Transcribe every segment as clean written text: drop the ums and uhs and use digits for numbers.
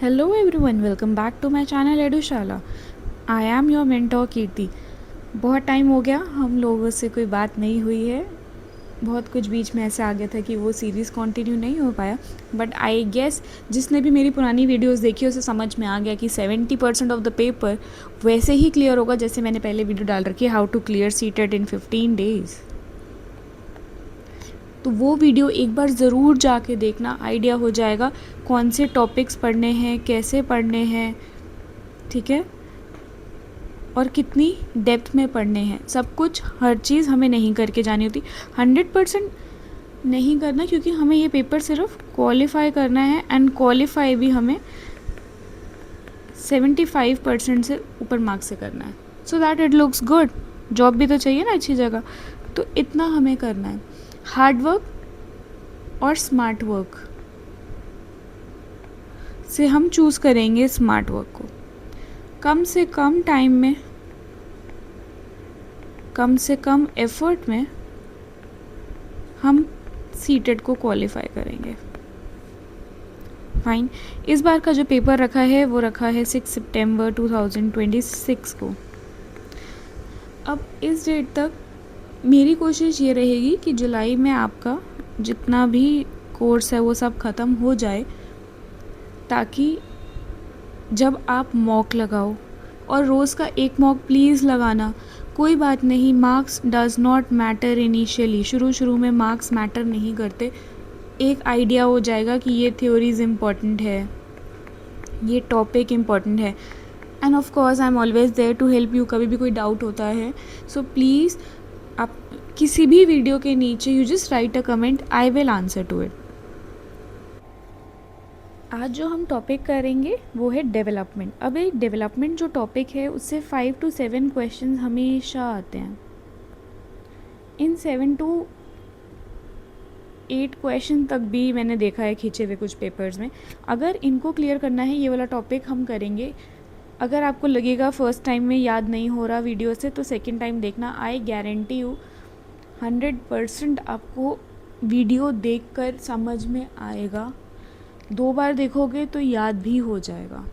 Hello everyone, welcome back to my channel Eduशाला. I am your mentor कीर्ति. बहुत time हो गया हम लोगों से कोई बात नहीं हुई है. बहुत कुछ बीच में ऐसा आ गया था कि वो सीरीज़ कंटिन्यू नहीं हो पाया. बट आई गेस जिसने भी मेरी पुरानी वीडियोस देखी उसे समझ में आ गया कि 70% ऑफ द पेपर वैसे ही क्लियर होगा जैसे मैंने पहले वीडियो डाल रखी है, how to clear CTET in 15 days. तो वो वीडियो एक बार ज़रूर जाके देखना, आइडिया हो जाएगा कौन से टॉपिक्स पढ़ने हैं, कैसे पढ़ने हैं, ठीक है, और कितनी डेप्थ में पढ़ने हैं. सब कुछ हर चीज़ हमें नहीं करके जानी होती. 100% नहीं करना, क्योंकि हमें ये पेपर सिर्फ क्वालिफाई करना है, एंड क्वालिफाई भी हमें 75% से ऊपर मार्क्स से करना है, so that it looks good. Job भी तो चाहिए ना अच्छी जगह, तो इतना हमें करना है. हार्ड वर्क और स्मार्ट वर्क से हम चूज़ करेंगे स्मार्ट वर्क को. कम से कम टाइम में, कम से कम एफर्ट में हम सीटेट को क्वालिफाई करेंगे. फाइन. इस बार का जो पेपर रखा है वो रखा है 6 सितंबर 2026 को. अब इस डेट तक मेरी कोशिश ये रहेगी कि जुलाई में आपका जितना भी कोर्स है वो सब ख़त्म हो जाए, ताकि जब आप मॉक लगाओ, और रोज़ का एक मॉक प्लीज़ लगाना. कोई बात नहीं, marks does not matter initially. शुरू में मार्क्स मैटर नहीं करते. एक आइडिया हो जाएगा कि ये थ्योरीज़ इम्पॉर्टेंट है, ये टॉपिक इम्पॉर्टेंट है. And of course I am always there to help you. कभी भी कोई डाउट होता है, सो प्लीज़ आप किसी भी वीडियो के नीचे you just write a comment, I will answer to it. आज जो हम टॉपिक करेंगे वो है डेवलपमेंट. अब ये डेवलपमेंट जो टॉपिक है उससे 5 to 7 क्वेश्चन हमेशा आते हैं. इन 7 to 8 क्वेश्चन तक भी मैंने देखा है खींचे हुए कुछ पेपर्स में. अगर इनको क्लियर करना है, ये वाला टॉपिक हम करेंगे. अगर आपको लगेगा फर्स्ट टाइम में याद नहीं हो रहा वीडियो से, तो सेकेंड टाइम देखना. आई गारंटी यू 100% आपको वीडियो देखकर समझ में आएगा. 2 बार देखोगे तो याद भी हो जाएगा.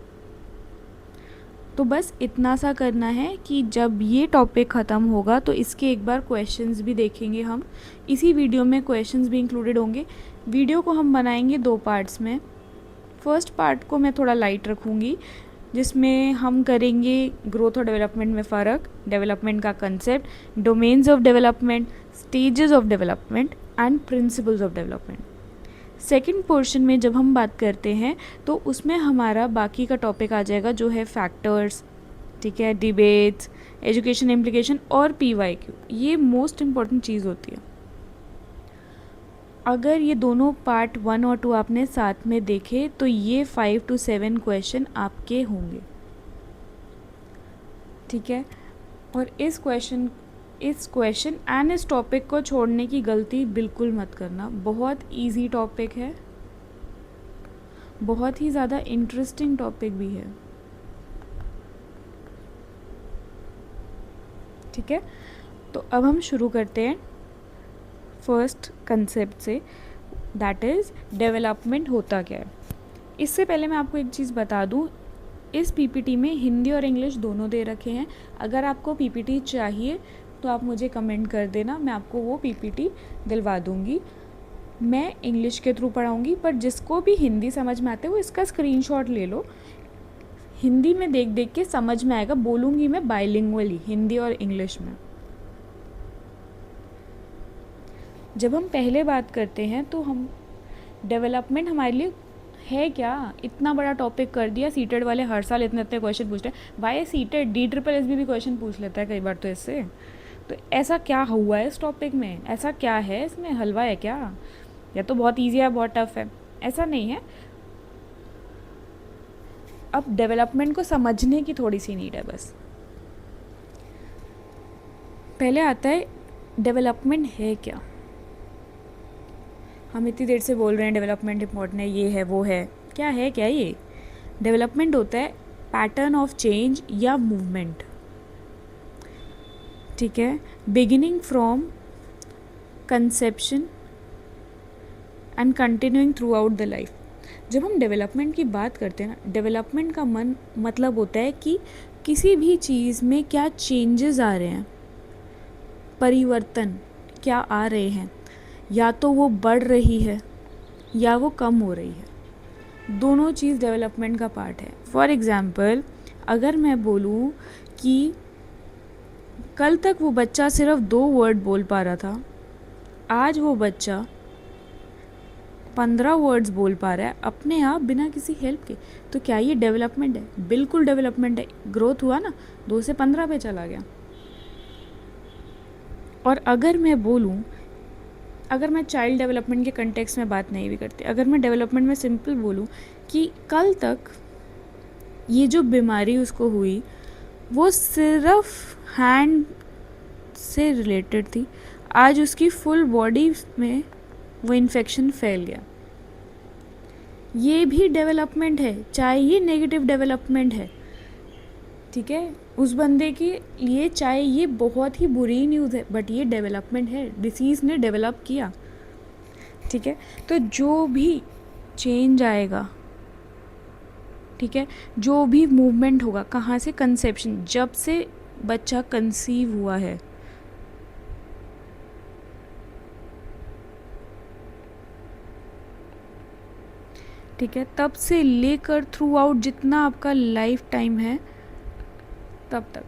तो बस इतना सा करना है कि जब ये टॉपिक ख़त्म होगा तो इसके एक बार क्वेश्चंस भी देखेंगे हम. इसी वीडियो में क्वेश्चंस भी इंक्लूडेड होंगे. वीडियो को हम बनाएंगे 2 पार्ट्स में. फर्स्ट पार्ट को मैं थोड़ा लाइट रखूँगी, जिसमें हम करेंगे ग्रोथ और डेवलपमेंट में फ़र्क, डेवलपमेंट का concept, domains of development, stages of development and principles of development. Second portion में जब हम बात करते हैं तो उसमें हमारा बाकी का टॉपिक आ जाएगा जो है फैक्टर्स, ठीक है, डिबेट्स, एजुकेशन इम्प्लीकेशन और PYQ. ये मोस्ट इम्पॉर्टेंट चीज़ होती है. अगर ये दोनों पार्ट 1 और 2 आपने साथ में देखे तो ये 5 to 7 क्वेश्चन आपके होंगे, ठीक है. और इस क्वेश्चन एंड इस टॉपिक को छोड़ने की गलती बिल्कुल मत करना. बहुत इजी टॉपिक है, बहुत ही ज़्यादा इंटरेस्टिंग टॉपिक भी है, ठीक है. तो अब हम शुरू करते हैं फर्स्ट कंसेप्ट से, दैट इज़ डेवलपमेंट होता क्या है. इससे पहले मैं आपको एक चीज़ बता दूं, इस PPT में हिंदी और इंग्लिश दोनों दे रखे हैं. अगर आपको PPT चाहिए तो आप मुझे कमेंट कर देना, मैं आपको वो PPT दिलवा दूँगी. मैं इंग्लिश के थ्रू पढ़ाऊँगी, पर जिसको भी हिंदी समझ में आते हैं वो इसका स्क्रीनशॉट ले लो. हिंदी में देख देख के समझ में आएगा. बोलूँगी मैं बाइलिंगुअली, हिंदी और इंग्लिश में. जब हम पहले बात करते हैं तो हम डेवलपमेंट हमारे लिए है क्या. इतना बड़ा टॉपिक कर दिया. सीटेड वाले हर साल इतने इतने क्वेश्चन पूछते हैं. वाई सीटेड, DSSS भी क्वेश्चन पूछ लेता है कई बार तो इससे. तो ऐसा क्या हुआ है इस टॉपिक में, ऐसा क्या है इसमें, हलवा है क्या, या तो बहुत ईजी है बहुत टफ है. ऐसा नहीं है. अब डेवलपमेंट को समझने की थोड़ी सी नीड है बस. पहले आता है डेवलपमेंट है क्या. हम इतनी देर से बोल रहे हैं डेवलपमेंट इम्पॉर्टेंट है, ये है वो है. क्या है क्या ये. डेवलपमेंट होता है पैटर्न ऑफ चेंज या मूवमेंट, ठीक है, beginning from conception and continuing through out the life. जब हम डेवलपमेंट की बात करते हैं ना, डेवलपमेंट का मतलब होता है कि किसी भी चीज़ में क्या चेंजेस आ रहे हैं, परिवर्तन क्या आ रहे हैं, या तो वो बढ़ रही है या वो कम हो रही है। दोनों चीज़ डेवलपमेंट का पार्ट है। फॉर एग्ज़ाम्पल, अगर मैं बोलूँ कि कल तक वो बच्चा सिर्फ 2 वर्ड बोल पा रहा था, आज वो बच्चा 15 वर्ड्स बोल पा रहा है अपने आप बिना किसी हेल्प के, तो क्या ये डेवलपमेंट है? बिल्कुल डेवलपमेंट है। ग्रोथ हुआ ना, 2 से 15 पे चला गया। और अगर मैं बोलूँ, अगर मैं चाइल्ड डेवलपमेंट के कंटेक्स्ट में बात नहीं भी करती, अगर मैं डेवलपमेंट में सिंपल बोलूँ कि कल तक ये जो बीमारी उसको हुई वो सिर्फ हैंड से रिलेटेड थी, आज उसकी फुल बॉडी में वो इन्फेक्शन फैल गया। ये भी डेवलपमेंट है, चाहे ये नेगेटिव डेवलपमेंट है, ठीक है, उस बंदे के लिए चाहे ये बहुत ही बुरी न्यूज़ है, बट ये डेवलपमेंट है, डिसीज़ ने डेवलप किया, ठीक है। तो जो भी चेंज आएगा, ठीक है, जो भी मूवमेंट होगा, कहाँ से? कंसेप्शन, जब से बच्चा कंसीव हुआ है, ठीक है, तब से लेकर थ्रू आउट जितना आपका लाइफ टाइम है, तब तक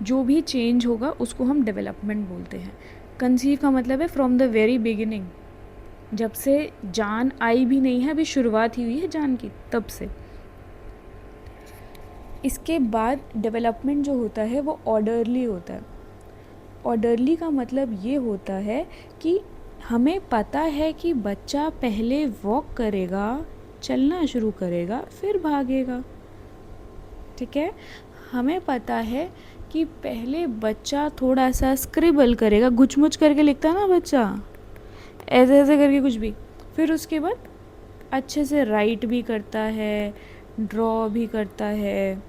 जो भी चेंज होगा उसको हम डेवलपमेंट बोलते हैं। कंसीव का मतलब है फ्रॉम द वेरी बिगिनिंग, जब से जान आई भी नहीं है, अभी शुरुआत ही हुई है जान की, तब से। इसके बाद डेवलपमेंट जो होता है वो ऑर्डरली होता है। ऑर्डरली का मतलब ये होता है कि हमें पता है कि बच्चा पहले वॉक करेगा, चलना शुरू करेगा, फिर भागेगा, ठीक है। हमें पता है कि पहले बच्चा थोड़ा सा स्क्रिबल करेगा, गुचमुच करके लिखता है ना बच्चा, ऐसे ऐसे करके कुछ भी, फिर उसके बाद अच्छे से राइट भी करता है, ड्रॉ भी करता है।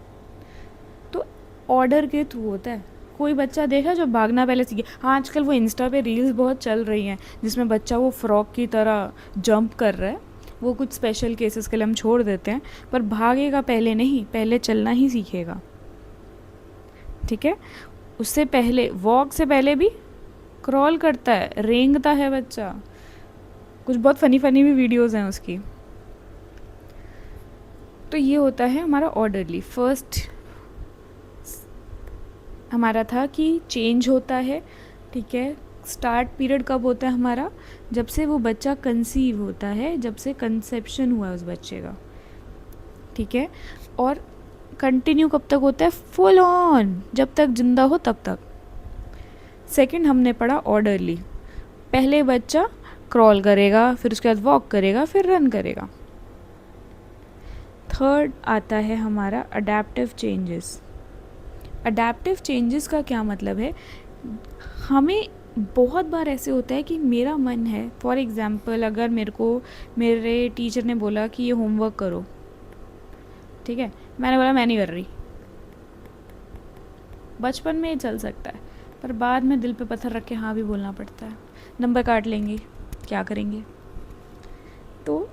तो ऑर्डर के थ्रू होता है। कोई बच्चा देखा जो भागना पहले सीखे? हाँ, आजकल वो इंस्टा पे रील्स बहुत चल रही हैं जिसमें बच्चा वो फ्रॉक की तरह जंप कर रहा है, वो कुछ स्पेशल केसेस के लिए हम छोड़ देते हैं, पर भागेगा पहले नहीं, पहले चलना ही सीखेगा, ठीक है। उससे पहले, वॉक से पहले भी क्रॉल करता है, रेंगता है बच्चा, कुछ बहुत फ़नी फ़नी भी वीडियोस हैं उसकी। तो ये होता है हमारा ऑर्डरली। फर्स्ट हमारा था कि चेंज होता है, ठीक है। स्टार्ट पीरियड कब होता है हमारा? जब से वो बच्चा कंसीव होता है, जब से कंसेप्शन हुआ है उस बच्चे का, ठीक है। और कंटिन्यू कब तक होता है? फुल ऑन, जब तक जिंदा हो तब तक। सेकंड हमने पढ़ा ऑर्डरली, पहले बच्चा क्रॉल करेगा, फिर उसके बाद वॉक करेगा, फिर रन करेगा। थर्ड आता है हमारा अडेप्टिव चेंजेस। अडेप्टिव चेंजेस का क्या मतलब है? हमें बहुत बार ऐसे होता है कि मेरा मन है, फॉर एग्ज़ाम्पल अगर मेरे टीचर ने बोला कि ये होमवर्क करो, ठीक है, मैंने बोला मैं नहीं कर रही। बचपन में ये चल सकता है, पर बाद में दिल पे पत्थर रख के हाँ भी बोलना पड़ता है, नंबर काट लेंगे, क्या करेंगे। तो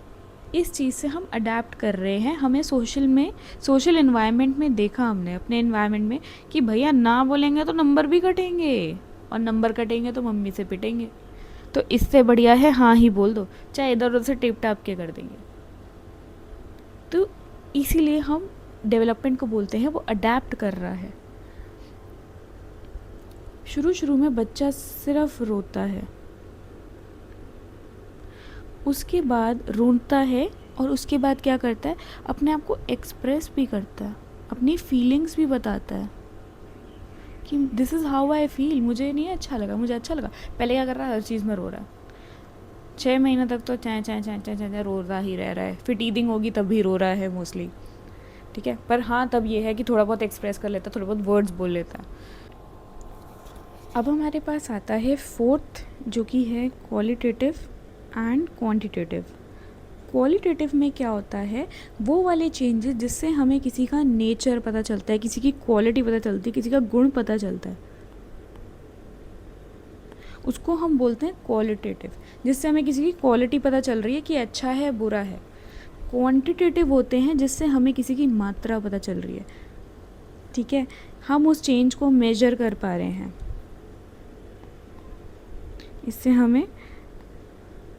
इस चीज़ से हम अडेप्ट कर रहे हैं। हमें सोशल इन्वायरमेंट में देखा हमने, अपने इन्वायरमेंट में, कि भैया ना बोलेंगे तो नंबर भी कटेंगे, और नंबर कटेंगे तो मम्मी से पिटेंगे, तो इससे बढ़िया है हाँ ही बोल दो, चाहे इधर उधर से टिप टाप के कर देंगे। तो इसीलिए हम डेवलपमेंट को बोलते हैं वो अडेप्ट कर रहा है। शुरू में बच्चा सिर्फ रोता है, उसके बाद रोता है, और उसके बाद क्या करता है? अपने आप को एक्सप्रेस भी करता है, अपनी फीलिंग्स भी बताता है कि this is how I feel, मुझे नहीं अच्छा लगा, मुझे अच्छा लगा। पहले क्या कर रहा है? हर चीज़ में रो रहा है, 6 महीने तक तो चाहे चाहे चाहे चाहे चाहे रो रहा ही रह रहा है। फिर टीदिंग होगी तब भी रो रहा है मोस्टली, ठीक है। पर हाँ, तब ये है कि थोड़ा बहुत एक्सप्रेस कर लेता है, थोड़ा बहुत वर्ड्स बोल लेता है। अब हमारे पास आता है फोर्थ, जो कि है क्वालिटेटिव एंड क्वांटिटेटिव। क्वालिटेटिव में क्या होता है? वो वाले चेंजेस जिससे हमें किसी का नेचर पता चलता है, किसी की क्वालिटी पता चलती है, किसी का गुण पता चलता है, उसको हम बोलते हैं क्वालिटेटिव। जिससे हमें किसी की क्वालिटी पता चल रही है कि अच्छा है बुरा है, क्वांटिटेटिव होते हैं जिससे हमें किसी की मात्रा पता चल रही है, ठीक है, हम उस चेंज को मेजर कर पा रहे हैं, इससे हमें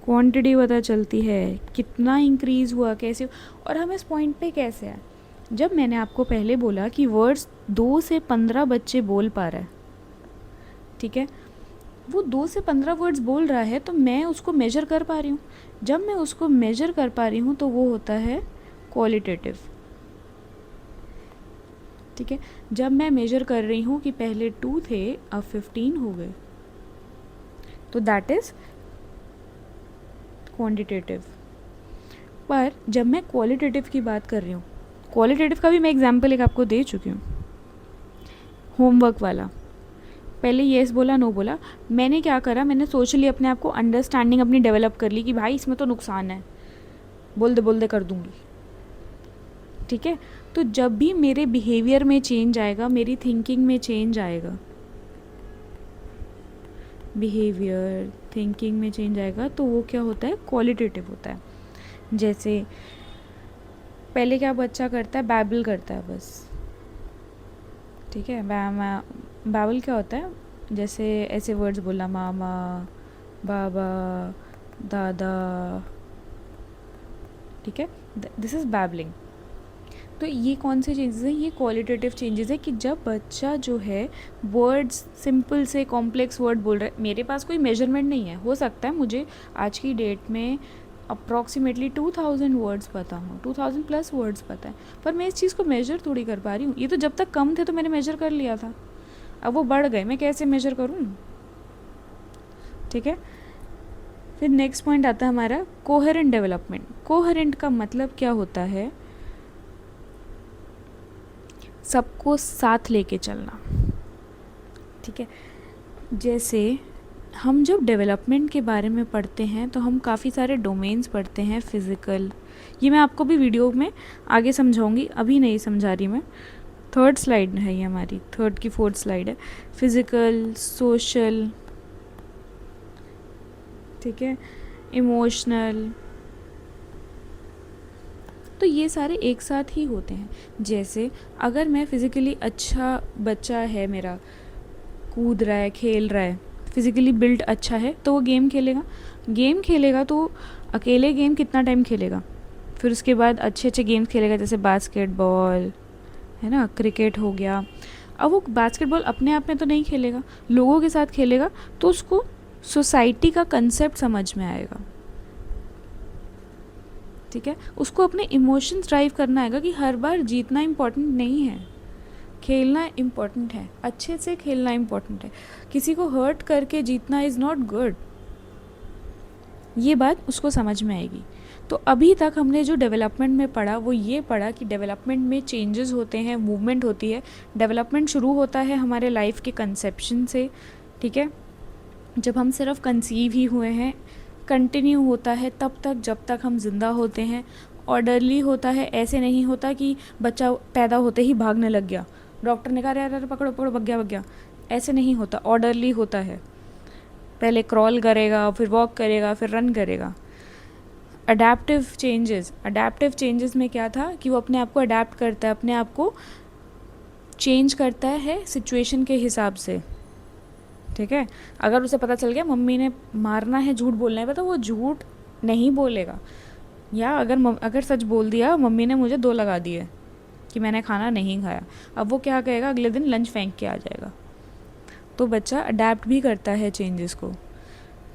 क्वांटिटी पता चलती है, कितना इंक्रीज़ हुआ, कैसे। और हम इस पॉइंट पे कैसे आए, जब मैंने आपको पहले बोला कि वर्ड्स 2 से 15 बच्चे बोल पा रहा है, ठीक है, वो 2 से 15 वर्ड्स बोल रहा है तो मैं उसको मेजर कर पा रही हूँ। जब मैं उसको मेजर कर पा रही हूँ तो वो होता है क्वालिटेटिव, ठीक है। जब मैं मेजर कर रही हूँ कि पहले 2 थे अब 15 हो गए, तो दैट इज़ क्वांटिटेटिव। पर जब मैं क्वालिटेटिव की बात कर रही हूँ, क्वालिटेटिव का भी मैं एग्जांपल एक आपको दे चुकी हूँ, होमवर्क वाला। पहले येस बोला, नो बोला, मैंने क्या करा, मैंने सोशली अपने आप को अंडरस्टैंडिंग अपनी डेवलप कर ली कि भाई इसमें तो नुकसान है, बोल दे कर दूँगी, ठीक है। तो जब भी मेरे बिहेवियर में चेंज आएगा, मेरी थिंकिंग में चेंज आएगा, बिहेवियर थिंकिंग में चेंज आएगा, तो वो क्या होता है, क्वालिटेटिव होता है। जैसे पहले क्या बच्चा करता है, बैबल करता है बस, ठीक है। बैबल क्या होता है, जैसे ऐसे वर्ड्स बोला, मामा, बाबा, दादा, ठीक है, दिस इज़ बैबलिंग। तो ये कौन से चेंजेस हैं, ये क्वालिटेटिव चेंजेस है कि जब बच्चा जो है वर्ड्स सिंपल से कॉम्प्लेक्स वर्ड बोल रहा है, मेरे पास कोई मेजरमेंट नहीं है, हो सकता है मुझे आज की डेट में अप्रॉक्सीमेटली 2000 वर्ड्स पता हो, 2000 प्लस वर्ड्स पता है, पर मैं इस चीज़ को मेजर थोड़ी कर पा रही हूँ। ये तो जब तक कम थे तो मैंने मेजर कर लिया था, अब वो बढ़ गए, मैं कैसे मेजर करूँ, ठीक है। फिर नेक्स्ट पॉइंट आता है हमारा कोहेरेंट डेवलपमेंट। कोहेरेंट का मतलब क्या होता है, सबको साथ लेके चलना, ठीक है। जैसे हम जब डेवलपमेंट के बारे में पढ़ते हैं तो हम काफ़ी सारे डोमेन्स पढ़ते हैं, फिज़िकल, ये मैं आपको भी वीडियो में आगे समझाऊंगी, अभी नहीं समझा रही मैं। 3rd स्लाइड है ये हमारी, 3rd की 4th स्लाइड है, फिज़िकल, सोशल, ठीक है, इमोशनल, तो ये सारे एक साथ ही होते हैं। जैसे अगर मैं फ़िज़िकली अच्छा बच्चा है मेरा, कूद रहा है, खेल रहा है, फिज़िकली बिल्ड अच्छा है, तो वो गेम खेलेगा तो अकेले गेम कितना टाइम खेलेगा, फिर उसके बाद अच्छे अच्छे गेम्स खेलेगा, जैसे बास्केटबॉल है ना, क्रिकेट हो गया। अब वो बास्केटबॉल अपने आप में तो नहीं खेलेगा, लोगों के साथ खेलेगा, तो उसको सोसाइटी का कंसेप्ट समझ में आएगा, ठीक है। उसको अपने इमोशंस ड्राइव करना आएगा कि हर बार जीतना इम्पोर्टेंट नहीं है, खेलना इम्पोर्टेंट है, अच्छे से खेलना इम्पोर्टेंट है, किसी को हर्ट करके जीतना इज़ नॉट गुड, ये बात उसको समझ में आएगी। तो अभी तक हमने जो डेवलपमेंट में पढ़ा वो ये पढ़ा कि डेवलपमेंट में चेंजेस होते हैं, मूवमेंट होती है। डेवलपमेंट शुरू होता है हमारे लाइफ के कंसेप्शन से, ठीक है, जब हम सिर्फ कंसीव ही हुए हैं, कंटिन्यू होता है तब तक जब तक हम ज़िंदा होते हैं, ऑर्डरली होता है, ऐसे नहीं होता कि बच्चा पैदा होते ही भागने लग गया, डॉक्टर ने कहा अरे पकड़ो पकड़ो भाग गया, ऐसे नहीं होता, ऑर्डरली होता है, पहले क्रॉल करेगा, फिर वॉक करेगा, फिर रन करेगा। अडेप्टिव चेंजेस में क्या था कि वो अपने आप को अडेप्ट करता है, अपने आप को चेंज करता है सिचुएशन के हिसाब से, ठीक है। अगर उसे पता चल गया मम्मी ने मारना है, झूठ बोलना है, तो वो झूठ नहीं बोलेगा, या अगर सच बोल दिया मम्मी ने मुझे 2 लगा दिए कि मैंने खाना नहीं खाया, अब वो क्या कहेगा, अगले दिन लंच फेंक के आ जाएगा। तो बच्चा अडेप्ट भी करता है चेंजेस को।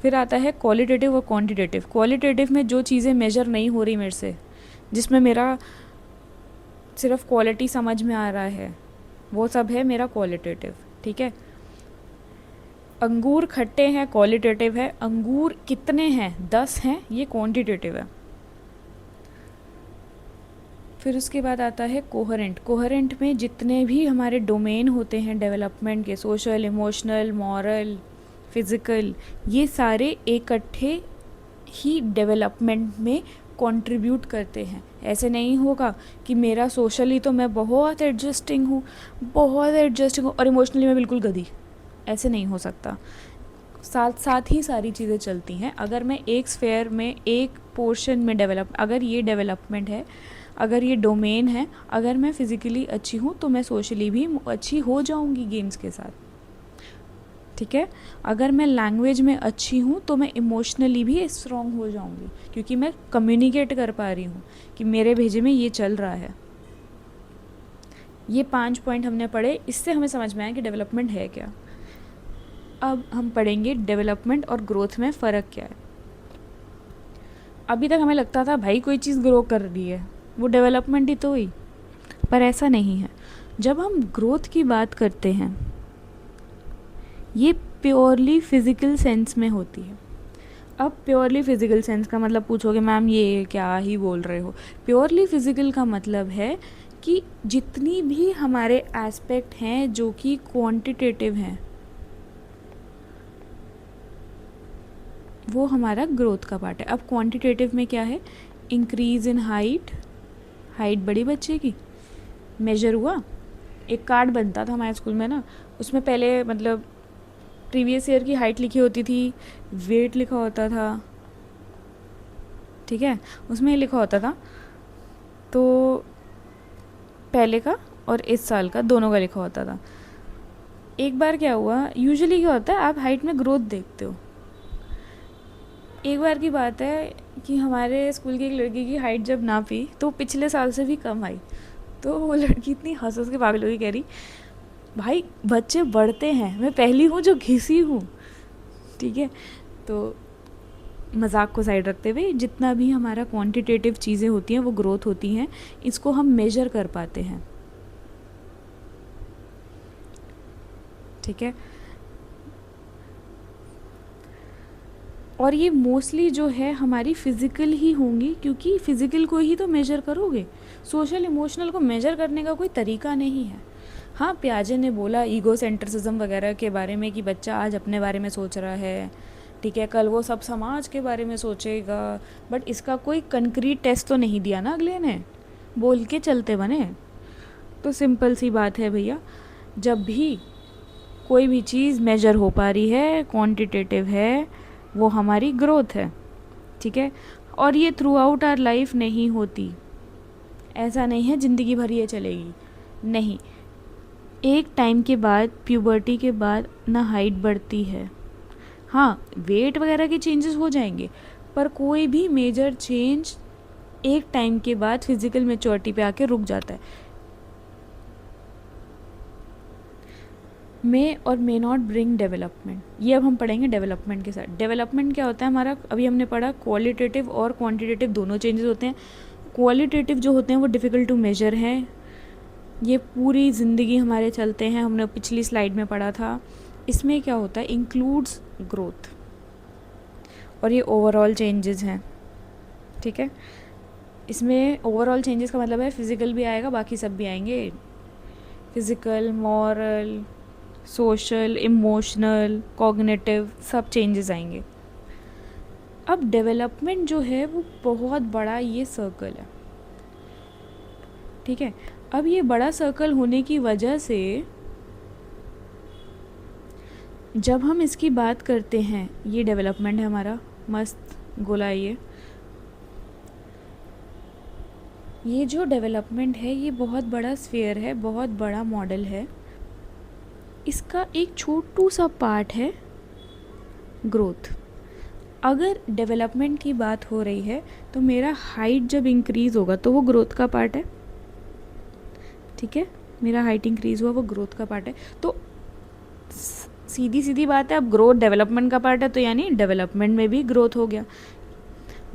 फिर आता है क्वालिटेटिव और क्वांटिटेटिव। क्वालिटेटिव में जो चीज़ें मेजर नहीं हो रही मेरे से, जिसमें मेरा सिर्फ क्वालिटी समझ में आ रहा है, वो सब है मेरा क्वालिटेटिव, ठीक है। अंगूर खट्टे हैं, क्वालिटेटिव है। अंगूर कितने हैं, 10 हैं, ये क्वांटिटेटिव है। फिर उसके बाद आता है कोहेरेंट में जितने भी हमारे डोमेन होते हैं डेवलपमेंट के, सोशल, इमोशनल, मॉरल, फिज़िकल, ये सारे इकट्ठे ही डेवलपमेंट में कंट्रीब्यूट करते हैं। ऐसे नहीं होगा कि मेरा सोशली तो मैं बहुत एडजस्टिंग हूँ और इमोशनली मैं बिल्कुल गधी, ऐसे नहीं हो सकता। साथ साथ ही सारी चीज़ें चलती हैं। अगर मैं एक स्फेयर में, एक पोर्शन में अगर ये डेवलपमेंट है, अगर ये डोमेन है, अगर मैं फिज़िकली अच्छी हूँ तो मैं सोशली भी अच्छी हो जाऊँगी गेम्स के साथ, ठीक है। अगर मैं लैंग्वेज में अच्छी हूँ तो मैं इमोशनली भी स्ट्रॉन्ग हो जाऊँगी, क्योंकि मैं कम्युनिकेट कर पा रही हूँ कि मेरे भेजे में ये चल रहा है। ये 5 पॉइंट हमने पढ़े, इससे हमें समझ में आया कि डेवलपमेंट है क्या। अब हम पढ़ेंगे डेवलपमेंट और ग्रोथ में फ़र्क क्या है। अभी तक हमें लगता था भाई कोई चीज़ ग्रो कर रही है वो डेवलपमेंट ही तो हुई, पर ऐसा नहीं है। जब हम ग्रोथ की बात करते हैं ये प्योरली फिज़िकल सेंस में होती है। अब प्योरली फिज़िकल सेंस का मतलब पूछोगे मैम ये क्या ही बोल रहे हो। प्योरली फिज़िकल का मतलब है कि जितनी भी हमारे एस्पेक्ट हैं जो कि क्वांटिटेटिव हैं वो हमारा ग्रोथ का पार्ट है। अब क्वांटिटेटिव में क्या है, इंक्रीज़ इन हाइट, हाइट बढ़ी बच्चे की, मेजर हुआ। एक कार्ड बनता था हमारे स्कूल में ना, उसमें पहले मतलब प्रीवियस ईयर की हाइट लिखी होती थी, वेट लिखा होता था, ठीक है, उसमें लिखा होता था। तो पहले का और इस साल का दोनों का लिखा होता था। एक बार क्या हुआ, यूजुअली क्या होता है आप हाइट में ग्रोथ देखते हो। एक बार की बात है कि हमारे स्कूल की एक लड़की की हाइट जब नापी तो पिछले साल से भी कम आई। तो वो लड़की इतनी हंस के पागल होगी, कह रही भाई बच्चे बढ़ते हैं, मैं पहली हूँ जो घिसी हूँ, ठीक है। तो मजाक को साइड रखते हुए जितना भी हमारा क्वांटिटेटिव चीज़ें होती हैं वो ग्रोथ होती हैं, इसको हम मेजर कर पाते हैं, ठीक है। और ये मोस्टली जो है हमारी फ़िज़िकल ही होंगी, क्योंकि फ़िज़िकल को ही तो मेजर करोगे, सोशल इमोशनल को मेजर करने का कोई तरीका नहीं है। हाँ, पियाजे ने बोला ईगो सेंट्रिसिज्म वगैरह के बारे में कि बच्चा आज अपने बारे में सोच रहा है, ठीक है, कल वो सब समाज के बारे में सोचेगा, बट इसका कोई कंक्रीट टेस्ट तो नहीं दिया ना अगले ने, बोल के चलते बने। तो सिंपल सी बात है भैया, जब भी कोई भी चीज़ मेजर हो पा रही है, क्वांटिटेटिव है, वो हमारी ग्रोथ है, ठीक है। और ये थ्रू आउट आवर लाइफ नहीं होती, ऐसा नहीं है ज़िंदगी भर ये चलेगी, नहीं। एक टाइम के बाद, प्यूबर्टी के बाद ना हाइट बढ़ती है, हाँ वेट वगैरह के चेंजेस हो जाएंगे, पर कोई भी मेजर चेंज एक टाइम के बाद फिज़िकल मैच्योरिटी पे आके रुक जाता है। मे और मे नॉट ब्रिंग डेवलपमेंट, ये अब हम पढ़ेंगे डेवलपमेंट के साथ। डेवलपमेंट क्या होता है हमारा, अभी हमने पढ़ा क्वालिटेटिव और क्वांटिटेटिव दोनों चेंजेस होते हैं। क्वालिटेटिव जो होते हैं वो डिफ़िकल्ट टू मेजर हैं, ये पूरी ज़िंदगी हमारे चलते हैं, हमने पिछली स्लाइड में पढ़ा था। इसमें क्या होता है, इंक्लूड्स ग्रोथ, और ये ओवरऑल चेंजेस हैं, ठीक है। इसमें ओवरऑल चेंजेस का मतलब है फिज़िकल भी आएगा, बाकी सब भी आएंगे, physical, moral, social, emotional, cognitive, सब चेंजेस आएंगे। अब डेवलपमेंट जो है वो बहुत बड़ा ये सर्कल है, ठीक है। अब ये बड़ा सर्कल होने की वजह से जब हम इसकी बात करते हैं, ये डेवलपमेंट है हमारा मस्त गोला, ये जो डेवलपमेंट है ये बहुत बड़ा स्फीयर है, बहुत बड़ा मॉडल है। इसका एक छोटू सा पार्ट है ग्रोथ। अगर डेवलपमेंट की बात हो रही है तो मेरा हाइट जब इंक्रीज़ होगा तो वो ग्रोथ का पार्ट है, ठीक है, मेरा हाइट इंक्रीज़ हुआ वो ग्रोथ का पार्ट है। तो सीधी सीधी बात है, अब ग्रोथ डेवलपमेंट का पार्ट है तो यानी डेवलपमेंट में भी ग्रोथ हो गया।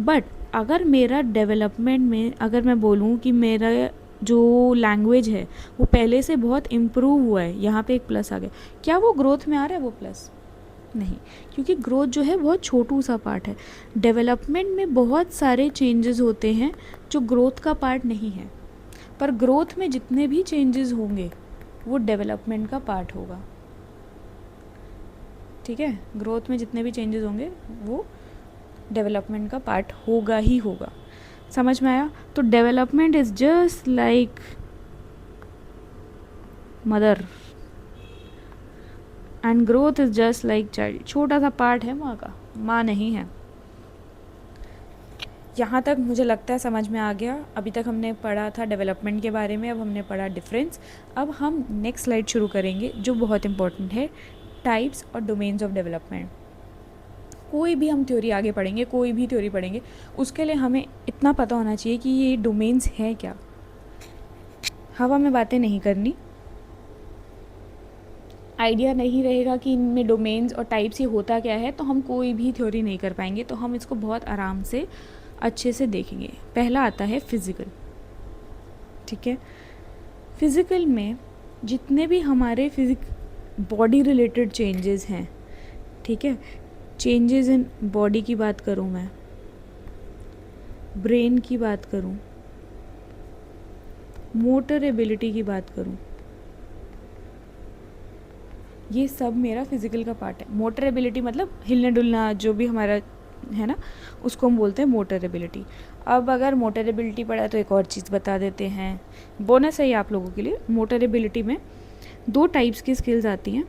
बट अगर मेरा डेवलपमेंट में, अगर मैं बोलूँ कि मेरा जो लैंग्वेज है वो पहले से बहुत इम्प्रूव हुआ है, यहाँ पे एक प्लस आ गया, क्या वो ग्रोथ में आ रहा है वो प्लस? नहीं, क्योंकि ग्रोथ जो है बहुत छोटू सा पार्ट है। डेवलपमेंट में बहुत सारे चेंजेस होते हैं जो ग्रोथ का पार्ट नहीं है, पर ग्रोथ में जितने भी चेंजेस होंगे वो डेवलपमेंट का पार्ट होगा, ठीक है। ग्रोथ में जितने भी चेंजेस होंगे वो डेवलपमेंट का पार्ट होगा ही होगा। समझ में आया? तो development is just like mother and growth is just like child, छोटा सा पार्ट है माँ का, माँ नहीं है। यहाँ तक मुझे लगता है समझ में आ गया। अभी तक हमने पढ़ा था डेवलपमेंट के बारे में, अब हमने पढ़ा डिफरेंस। अब हम नेक्स्ट स्लाइड शुरू करेंगे जो बहुत इंपॉर्टेंट है, टाइप्स और डोमेन्स ऑफ डेवलपमेंट। कोई भी हम थ्योरी आगे पढ़ेंगे, कोई भी थ्योरी पढ़ेंगे, उसके लिए हमें इतना पता होना चाहिए कि ये डोमेन्स हैं क्या। हवा में बातें नहीं करनी, आइडिया नहीं रहेगा कि इनमें डोमेन्स और टाइप्स ये होता क्या है, तो हम कोई भी थ्योरी नहीं कर पाएंगे। तो हम इसको बहुत आराम से अच्छे से देखेंगे। पहला आता है फिज़िकल, ठीक है। फिज़िकल में जितने भी हमारे बॉडी रिलेटेड चेंजेस हैं, ठीक है, चेंजेस इन बॉडी की बात करूँ, मैं ब्रेन की बात करूँ, मोटर एबिलिटी की बात करूँ, ये सब मेरा फिज़िकल का पार्ट है। मोटर एबिलिटी मतलब हिलना डुलना, जो भी हमारा है ना, उसको हम बोलते हैं मोटर एबिलिटी। अब अगर मोटर एबिलिटी पढ़ा तो एक और चीज़ बता देते हैं, बोनस है ये आप लोगों के लिए। मोटर एबिलिटी में 2 टाइप्स की स्किल्स आती हैं,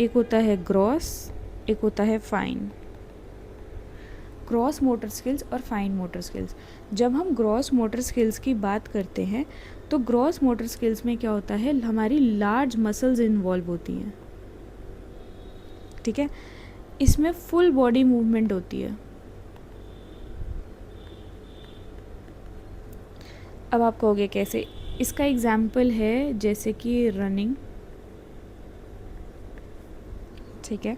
एक होता है ग्रॉस, एक होता है फाइन। ग्रॉस मोटर स्किल्स और फाइन मोटर स्किल्स। जब हम ग्रॉस मोटर स्किल्स की बात करते हैं तो ग्रॉस मोटर स्किल्स में क्या होता है, हमारी लार्ज मसल्स इन्वॉल्व होती हैं, ठीक है। इसमें फुल बॉडी मूवमेंट होती है। अब आप कहोगे कैसे, इसका एग्जाम्पल है जैसे कि रनिंग, ठीक है,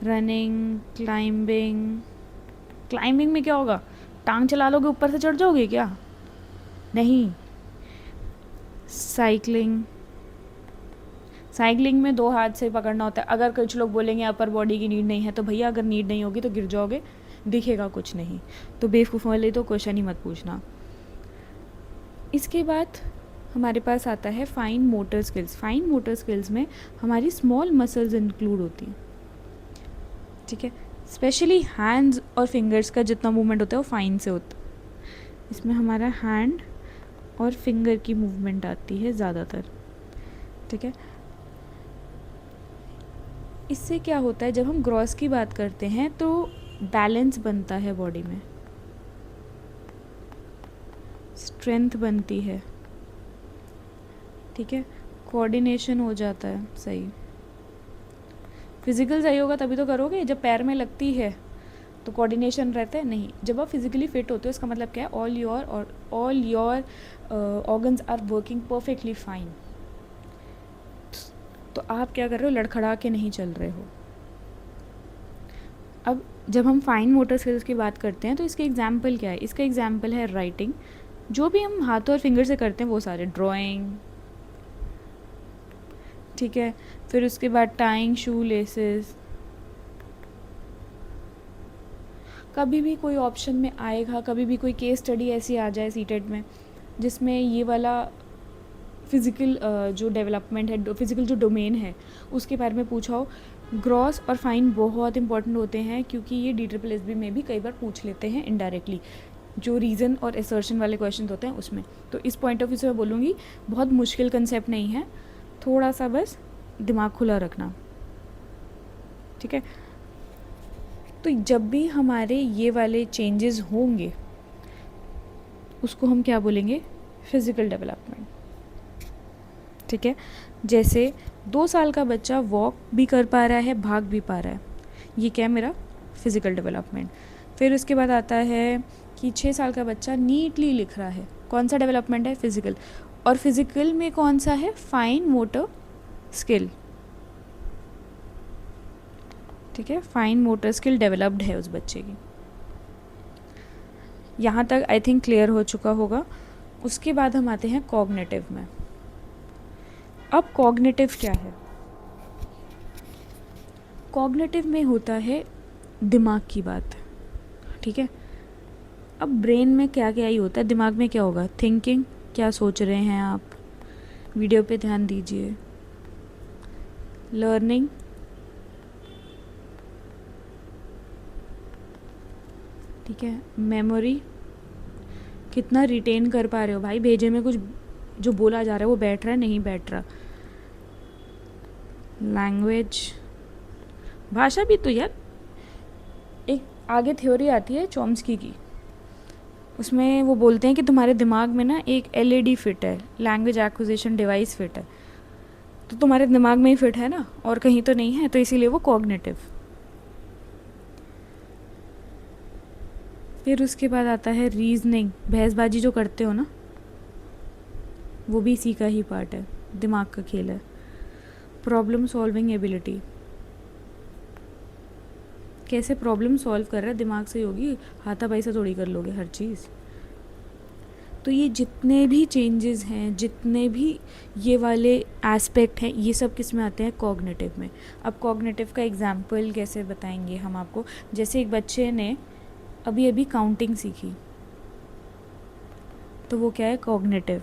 रनिंग, क्लाइंबिंग। क्लाइंबिंग में क्या होगा, टांग चला लोगे ऊपर से चढ़ जाओगे क्या, नहीं। साइकिलिंग, साइकिलिंग में 2 हाथ से पकड़ना होता है। अगर कुछ लोग बोलेंगे अपर बॉडी की नीड नहीं है, तो भैया अगर नीड नहीं होगी तो गिर जाओगे, दिखेगा कुछ नहीं, तो बेवकूफ़ वाले तो क्वेश्चन ही मत पूछना। इसके बाद हमारे पास आता है fine motor skills. Fine motor skills में हमारी स्मॉल मसल्स इंक्लूड होती हैं, ठीक है। स्पेशली हैंड्स और फिंगर्स का जितना मूवमेंट होता है वो फाइन से होता है। इसमें हमारा हैंड और फिंगर की मूवमेंट आती है ज़्यादातर, ठीक है। इससे क्या होता है, जब हम ग्रॉस की बात करते हैं तो बैलेंस बनता है बॉडी में, स्ट्रेंथ बनती है, ठीक है, कोऑर्डिनेशन हो जाता है सही। फिज़िकल सही होगा तभी तो करोगे, जब पैर में लगती है तो कोऑर्डिनेशन रहता है नहीं। जब आप फिज़िकली फिट होते हो इसका मतलब क्या है, all your organs are working perfectly fine. तो आप क्या कर रहे हो, लड़खड़ा के नहीं चल रहे हो। अब जब हम फाइन मोटर स्किल्स की बात करते हैं तो इसके एग्जाम्पल क्या है, इसका एग्जाम्पल है राइटिंग, जो भी हम हाथों और फिंगर से करते हैं वो सारे, ड्राइंग, ठीक है। फिर उसके बाद टाइंग शू लेसेस। कभी भी कोई ऑप्शन में आएगा, कभी भी कोई केस स्टडी ऐसी आ जाए सीटेट में जिसमें ये वाला फिज़िकल जो डेवलपमेंट है, फिज़िकल जो डोमेन है उसके बारे में पूछा हो, ग्रॉस और फाइन बहुत इंपॉर्टेंट होते हैं, क्योंकि ये DSSB में भी कई बार पूछ लेते हैं इनडायरेक्टली, जो रीज़न और असर्शन वाले क्वेश्चन होते हैं उसमें। तो इस पॉइंट ऑफ व्यू से मैं बोलूँगी बहुत मुश्किल कंसेप्ट नहीं है, थोड़ा सा बस दिमाग खुला रखना, ठीक है। तो जब भी हमारे ये वाले चेंजेस होंगे उसको हम क्या बोलेंगे, फिज़िकल डेवलपमेंट, ठीक है। जैसे 2 साल का बच्चा वॉक भी कर पा रहा है, भाग भी पा रहा है, ये क्या है, मेरा फिज़िकल डेवलपमेंट। फिर उसके बाद आता है कि 6 साल का बच्चा नीटली लिख रहा है, कौन सा डेवलपमेंट है, फिज़िकल। और फिज़िकल में कौन सा है, फाइन मोटर स्किल, ठीक है, फाइन मोटर स्किल डेवलप्ड है उस बच्चे की। यहाँ तक आई थिंक क्लियर हो चुका होगा। उसके बाद हम आते हैं कॉग्निटिव में। अब कॉग्निटिव क्या है, कॉग्निटिव में होता है दिमाग की बात, ठीक है। अब ब्रेन में क्या क्या ही होता है, दिमाग में क्या होगा, थिंकिंग, क्या सोच रहे हैं आप, वीडियो पे ध्यान दीजिए, लर्निंग, ठीक है, मेमोरी, कितना रिटेन कर पा रहे हो भाई, भेजे में कुछ जो बोला जा रहा है वो बैठ रहा है नहीं बैठ रहा, लैंग्वेज, भाषा भी तो यार, एक आगे थ्योरी आती है चॉम्स्की की, उसमें वो बोलते हैं कि तुम्हारे दिमाग में ना एक एलईडी फिट है, लैंग्वेज एक्विजिशन डिवाइस फिट है, तो तुम्हारे दिमाग में ही फिट है ना, और कहीं तो नहीं है, तो इसीलिए वो कॉग्निटिव। फिर उसके बाद आता है रीजनिंग, बहसबाजी जो करते हो ना, वो भी इसी का ही पार्ट है, दिमाग का खेल है। प्रॉब्लम सॉल्विंग एबिलिटी, कैसे प्रॉब्लम सॉल्व कर रहा है, दिमाग से होगी, हाथापाई से थोड़ी कर लोगे हर चीज़। तो ये जितने भी चेंजेस हैं, जितने भी ये वाले एस्पेक्ट हैं, ये सब किस में आते हैं, कॉग्निटिव में। अब कॉग्निटिव का एग्जांपल कैसे बताएंगे हम आपको, जैसे एक बच्चे ने अभी अभी काउंटिंग सीखी, तो वो क्या है, कॉग्निटिव।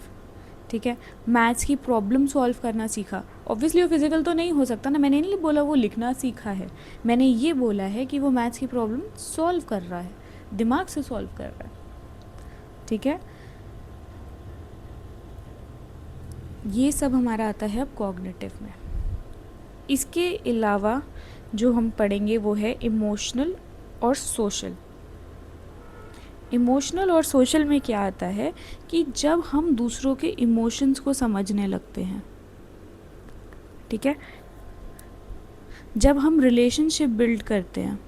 ठीक है, मैथ्स की प्रॉब्लम सॉल्व करना सीखा, ऑब्वियसली वो फिजिकल तो नहीं हो सकता ना, मैंने नहीं बोला वो लिखना सीखा है, मैंने ये बोला है कि वो मैथ्स की प्रॉब्लम सॉल्व कर रहा है, दिमाग से सॉल्व कर रहा है। ठीक है, ये सब हमारा आता है अब कॉग्निटिव में। इसके अलावा जो हम पढ़ेंगे वो है इमोशनल और सोशल। इमोशनल और सोशल में क्या आता है कि जब हम दूसरों के इमोशंस को समझने लगते हैं, ठीक है, जब हम रिलेशनशिप बिल्ड करते हैं।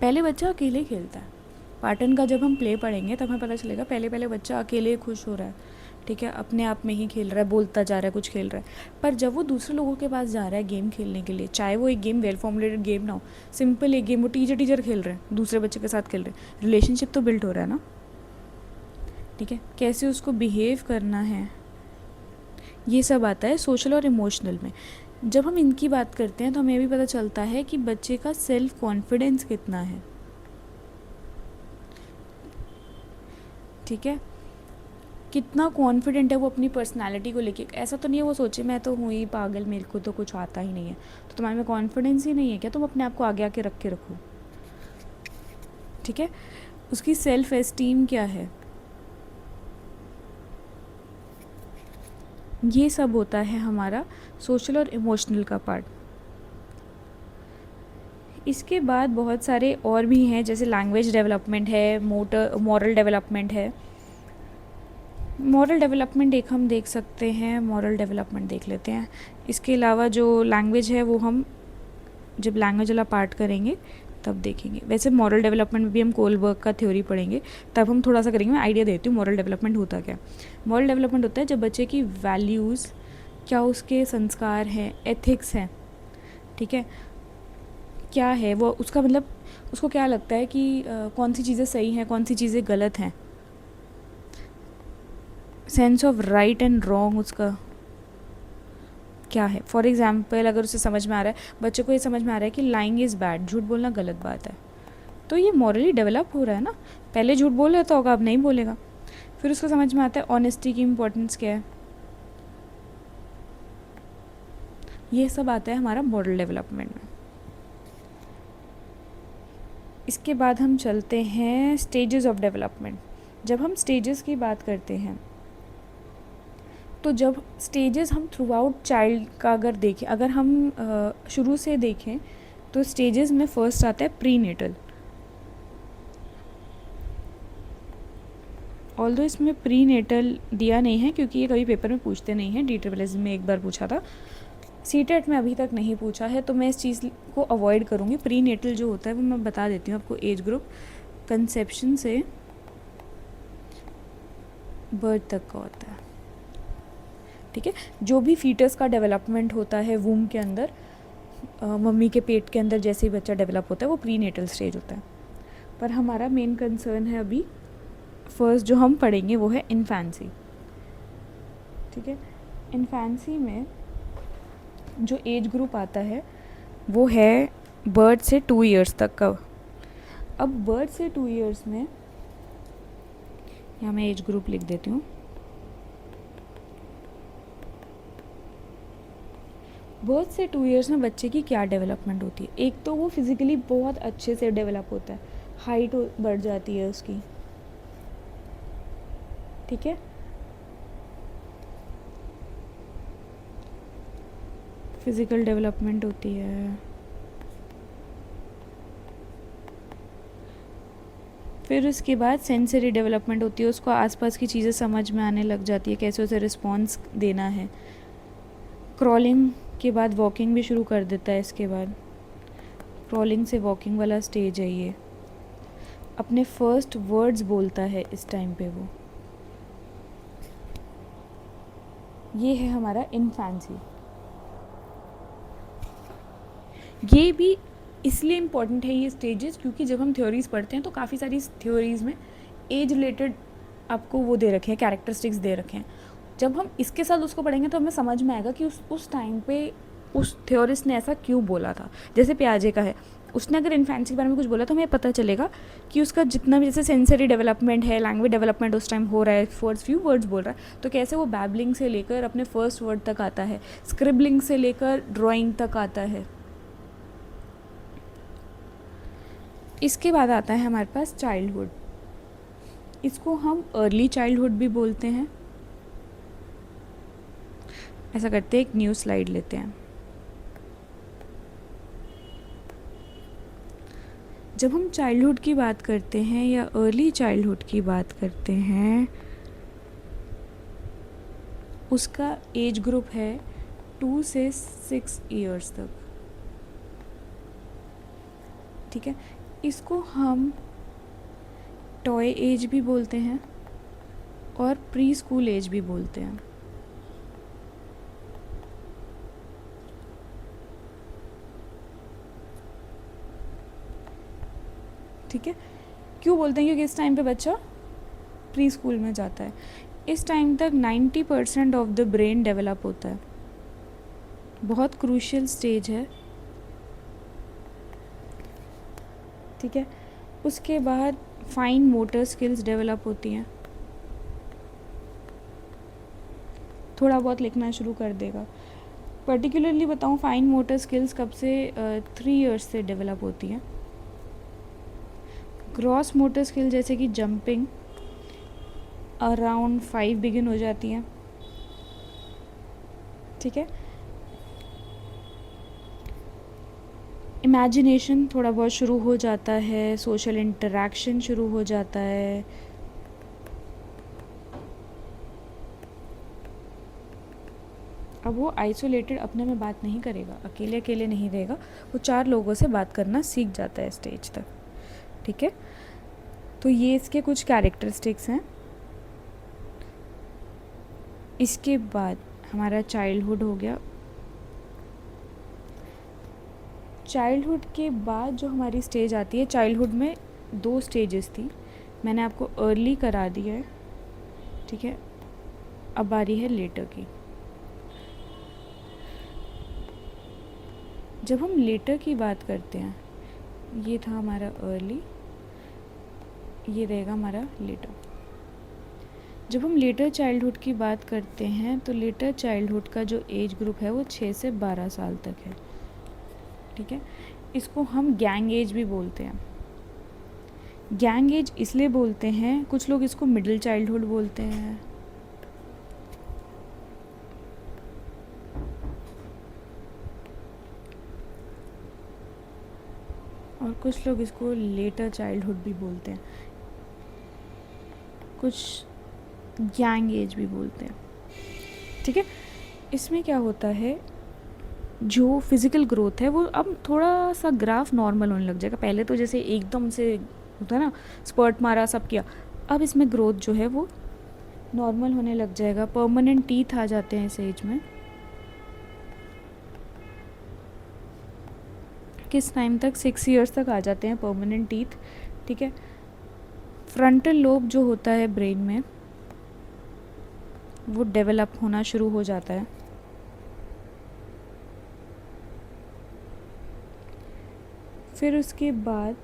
पहले बच्चा अकेले खेलता है, पाटन का जब हम प्ले पढ़ेंगे तब हमें पता चलेगा पहले पहले बच्चा अकेले खुश हो रहा है, ठीक है, अपने आप में ही खेल रहा है, बोलता जा रहा है, कुछ खेल रहा है। पर जब वो दूसरे लोगों के पास जा रहा है गेम खेलने के लिए, चाहे वो एक गेम वेल फॉर्मुलेटेड गेम ना हो, सिंपल एक गेम, वो टीचर खेल रहे हैं, दूसरे बच्चे के साथ खेल रहे हैं, रिलेशनशिप तो बिल्ड हो रहा है ना। ठीक है, कैसे उसको बिहेव करना है, ये सब आता है सोशल और इमोशनल में। जब हम इनकी बात करते हैं तो हमें भी पता चलता है कि बच्चे का सेल्फ कॉन्फिडेंस कितना है। ठीक है, कितना कॉन्फिडेंट है वो अपनी पर्सनालिटी को लेके। ऐसा तो नहीं है वो सोचे मैं तो हूँ ही पागल, मेरे को तो कुछ आता ही नहीं है, तो तुम्हारे में कॉन्फिडेंस ही नहीं है क्या, तुम अपने आप को आगे आके रख के रखो। ठीक है, उसकी सेल्फ एस्टीम क्या है, ये सब होता है हमारा सोशल और इमोशनल का पार्ट। इसके बाद बहुत सारे और भी हैं, जैसे लैंग्वेज डेवलपमेंट है, मॉरल डेवलपमेंट है। मॉरल डेवलपमेंट एक हम देख सकते हैं, मॉरल डेवलपमेंट देख लेते हैं। इसके अलावा जो लैंग्वेज है वो हम जब लैंग्वेज वाला पार्ट करेंगे तब देखेंगे। वैसे मॉरल डेवलपमेंट में भी हम कोलबर्ग का थ्योरी पढ़ेंगे, तब हम थोड़ा सा करेंगे। मैं आइडिया देती हूँ मॉरल डेवलपमेंट होता क्या। मॉरल डेवलपमेंट होता है जब बच्चे की वैल्यूज़, क्या उसके संस्कार हैं, एथिक्स हैं, ठीक है, क्या है वो, उसका मतलब उसको क्या लगता है कि कौन सी चीज़ें सही हैं, कौन सी चीज़ें गलत हैं, sense of right and wrong उसका क्या है। फॉर एग्जाम्पल अगर उसे समझ में आ रहा है, बच्चे को ये समझ में आ रहा है कि लाइंग इज़ बैड, झूठ बोलना गलत बात है, तो ये मॉरली डेवलप हो रहा है ना। पहले झूठ बोल रहा था होगा, अब नहीं बोलेगा। फिर उसको समझ में आता है ऑनेस्टी की इम्पोर्टेंस क्या है। ये सब आता है हमारा मॉरल डेवलपमेंट में। इसके बाद हम चलते हैं स्टेजेस ऑफ डेवलपमेंट। जब हम स्टेजेस की बात करते हैं तो जब स्टेजेस हम थ्रू आउट चाइल्ड का अगर देखें, अगर हम शुरू से देखें तो स्टेजेस में फर्स्ट आता है प्री नेटल। ऑल्दो इसमें प्री नेटल दिया नहीं है क्योंकि ये कभी पेपर में पूछते नहीं हैं। DSSS में एक बार पूछा था, CTET में अभी तक नहीं पूछा है, तो मैं इस चीज़ को अवॉइड करूँगी। प्री नेटल जो होता है वो मैं बता देती हूँ आपको। एज ग्रुप कंसेप्शन से बर्थ तक का होता है, ठीक है। जो भी फीटस का डेवलपमेंट होता है वूम के अंदर, मम्मी के पेट के अंदर जैसे ही बच्चा डेवलप होता है वो प्री नेटल स्टेज होता है। पर हमारा मेन कंसर्न है अभी फर्स्ट जो हम पढ़ेंगे वो है इन्फेंसी, ठीक है। इन्फेंसी में जो एज ग्रुप आता है वो है बर्थ से 2 इयर्स तक का। अब बर्थ से 2 इयर्स में यहाँ मैं एज ग्रुप लिख देती हूँ। बर्थ से 2 इयर्स में बच्चे की क्या डेवलपमेंट होती है। एक तो वो फिज़िकली बहुत अच्छे से डेवलप होता है, हाइट बढ़ जाती है उसकी, ठीक है। फिज़िकल डेवलपमेंट होती है, फिर उसके बाद सेंसरी डेवलपमेंट होती है, उसको आसपास की चीज़ें समझ में आने लग जाती है, कैसे उसे रिस्पॉन्स देना है। क्रॉलिंग के बाद वॉकिंग भी शुरू कर देता है। इसके बाद क्रॉलिंग से वॉकिंग वाला स्टेज है ये। अपने फर्स्ट वर्ड्स बोलता है इस टाइम पे वो। ये है हमारा इन्फेंसी। ये भी इसलिए इम्पॉर्टेंट है ये स्टेजेस, क्योंकि जब हम थ्योरीज पढ़ते हैं तो काफ़ी सारी थ्योरीज में एज रिलेटेड आपको वो दे रखे हैं, कैरेक्टरिस्टिक्स दे रखे हैं। जब हम इसके साथ उसको पढ़ेंगे तो हमें समझ में आएगा कि उस टाइम पे उस थ्योरिस्ट ने ऐसा क्यों बोला था। जैसे प्याजे का है, उसने अगर इन्फेंसी के बारे में कुछ बोला तो हमें पता चलेगा कि उसका जितना भी जैसे सेंसरी डेवलपमेंट है, लैंग्वेज डेवलपमेंट उस टाइम हो रहा है, फर्स्ट फ्यू वर्ड्स बोल रहा है, तो कैसे वो बैबलिंग से लेकर अपने फर्स्ट वर्ड तक आता है, स्क्रिबलिंग से लेकर ड्राइंग तक आता है। इसके बाद आता है हमारे पास चाइल्डहुड। इसको हम अर्ली चाइल्डहुड भी बोलते हैं। ऐसा करते हैं, एक न्यू स्लाइड लेते हैं। जब हम चाइल्डहुड की बात करते हैं या अर्ली चाइल्डहुड की बात करते हैं, उसका एज ग्रुप है 2 से 6 ईयर्स तक। ठीक है, इसको हम टॉय एज भी बोलते हैं और प्री स्कूल एज भी बोलते हैं। ठीक है, क्यों बोलते हैं? क्योंकि इस टाइम पे बच्चा प्री स्कूल में जाता है। इस टाइम तक 90% ऑफ द ब्रेन डेवलप होता है। बहुत क्रूशियल स्टेज है। ठीक है, उसके बाद फाइन मोटर स्किल्स डेवलप होती हैं। थोड़ा बहुत लिखना शुरू कर देगा। पर्टिकुलरली बताऊँ, फाइन मोटर स्किल्स कब से 3 ईयर्स से डेवलप होती हैं। ग्रॉस मोटर स्किल जैसे कि जंपिंग अराउंड 5 बिगिन हो जाती हैं। ठीक है, इमेजिनेशन थोड़ा बहुत शुरू हो जाता है, सोशल इंटरेक्शन शुरू हो जाता है। अब वो आइसोलेटेड अपने में बात नहीं करेगा, अकेले अकेले नहीं रहेगा, वो 4 लोगों से बात करना सीख जाता है स्टेज तक। ठीक है, तो ये इसके कुछ कैरेक्टरिस्टिक्स हैं। इसके बाद हमारा चाइल्डहुड हो गया। चाइल्डहुड के बाद जो हमारी स्टेज आती है, चाइल्डहुड में 2 स्टेजेस थी, मैंने आपको अर्ली करा दिया है। ठीक है, अब बारी है लेटर की। जब हम लेटर की बात करते हैं, ये था हमारा अर्ली, ये रहेगा हमारा लेटर। जब हम लेटर चाइल्डहुड की बात करते हैं तो लेटर चाइल्डहुड का जो एज ग्रुप है वो 6 से 12 साल तक है। ठीक है, इसको हम गैंग एज भी बोलते हैं। गैंग एज इसलिए बोलते हैं, कुछ लोग इसको मिडिल चाइल्डहुड बोलते हैं, और कुछ लोग इसको लेटर चाइल्डहुड भी बोलते हैं, कुछ गैंग एज भी बोलते हैं। ठीक है, इसमें क्या होता है, जो फिज़िकल ग्रोथ है वो अब थोड़ा सा ग्राफ नॉर्मल होने लग जाएगा। पहले तो जैसे एकदम से होता है ना, स्पर्ट मारा सब किया, अब इसमें ग्रोथ जो है वो नॉर्मल होने लग जाएगा। परमानेंट टीथ आ जाते हैं इस एज में। किस टाइम तक? 6 ईयर्स तक आ जाते हैं परमानेंट टीथ। ठीक है, फ्रंटल लोब जो होता है ब्रेन में वो डेवलप होना शुरू हो जाता है। फिर उसके बाद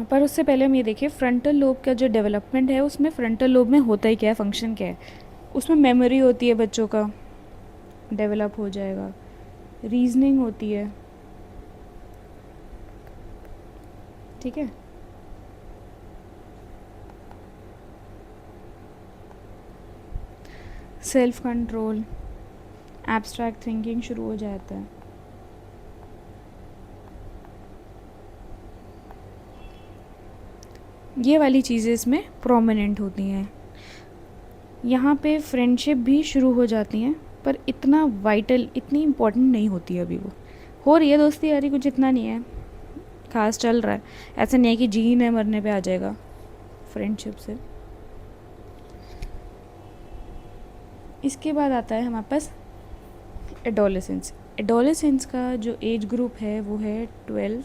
पर उससे पहले हम ये देखिए, फ्रंटल लोब का जो डेवलपमेंट है उसमें फ्रंटल लोब में होता ही क्या है, फंक्शन क्या है? उसमें मेमोरी होती है, बच्चों का डेवलप हो जाएगा, रीजनिंग होती है। ठीक है, सेल्फ कंट्रोल, एब्स्ट्रैक्ट थिंकिंग शुरू हो जाता है। ये वाली चीज़ें इसमें प्रोमिनेंट होती हैं। यहाँ पे फ्रेंडशिप भी शुरू हो जाती हैं, पर इतना वाइटल, इतनी इम्पोर्टेंट नहीं होती है अभी। वो हो रही है दोस्ती यारी, कुछ इतना नहीं है खास चल रहा है। ऐसा नहीं है कि जीन है मरने पे आ जाएगा फ्रेंडशिप से। इसके बाद आता है हमारे पास एडोलेसेंस। एडोलेसेंस का जो एज ग्रुप है वो है 12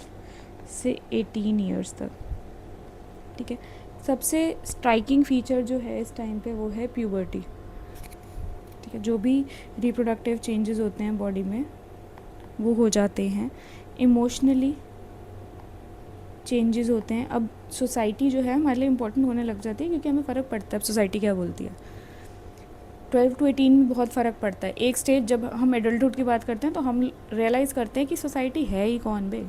से 18 ईयर्स तक, ठीक है। सबसे स्ट्राइकिंग फीचर जो है इस टाइम पे वो है प्यूबर्टी, ठीक है। जो भी रिप्रोडक्टिव चेंजेस होते हैं बॉडी में वो हो जाते हैं। इमोशनली चेंजेस होते हैं। अब सोसाइटी जो है हमारे लिए इम्पोर्टेंट होने लग जाती है, क्योंकि हमें फ़र्क पड़ता है अब सोसाइटी क्या बोलती है। 12 to 18 में बहुत फ़र्क पड़ता है। एक स्टेज जब हम एडल्टहुड की बात करते हैं तो हम रियलाइज़ करते हैं कि सोसाइटी है ही कौन बे,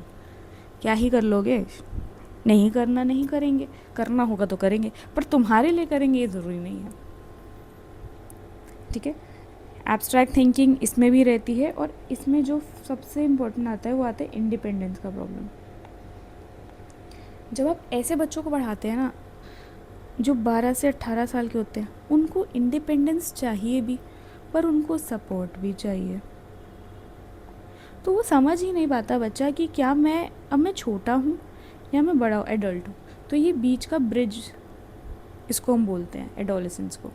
क्या ही कर लोगे, नहीं करना नहीं करेंगे, करना होगा तो करेंगे, पर तुम्हारे लिए करेंगे ये ज़रूरी नहीं है, ठीक है। एब्स्ट्रैक्ट थिंकिंग इसमें भी रहती है। और इसमें जो सबसे इम्पोर्टेंट आता है वो आता है इंडिपेंडेंस का प्रॉब्लम। जब आप ऐसे बच्चों को पढ़ाते हैं ना जो 12 से 18 साल के होते हैं, उनको इंडिपेंडेंस चाहिए भी, पर उनको सपोर्ट भी चाहिए। तो वो समझ ही नहीं पाता बच्चा कि क्या मैं छोटा हूँ या मैं बड़ा एडल्ट हूँ। तो ये बीच का ब्रिज, इसको हम बोलते हैं एडोलेसेंस को।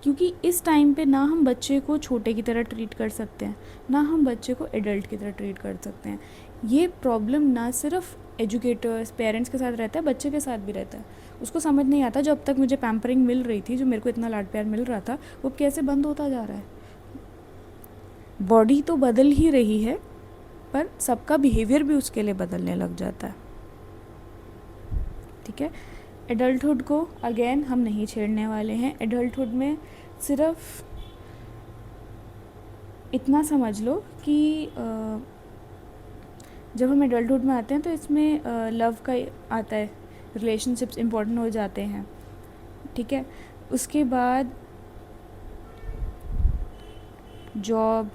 क्योंकि इस टाइम पे ना हम बच्चे को छोटे की तरह ट्रीट कर सकते हैं, ना हम बच्चे को एडल्ट की तरह ट्रीट कर सकते हैं। ये प्रॉब्लम ना सिर्फ एजुकेटर्स पेरेंट्स के साथ रहता है, बच्चे के साथ भी रहता है। उसको समझ नहीं आता जो अब तक मुझे पैम्परिंग मिल रही थी, जो मेरे को इतना लाड प्यार मिल रहा था, वो कैसे बंद होता जा रहा है। बॉडी तो बदल ही रही है, पर सबका बिहेवियर भी उसके लिए बदलने लग जाता है, ठीक है। एडल्टहुड को अगेन हम नहीं छेड़ने वाले हैं। एडल्टहुड में सिर्फ इतना समझ लो कि जब हम एडल्टहुड में आते हैं तो इसमें लव का आता है, रिलेशनशिप्स इम्पोर्टेंट हो जाते हैं, ठीक है। उसके बाद जॉब,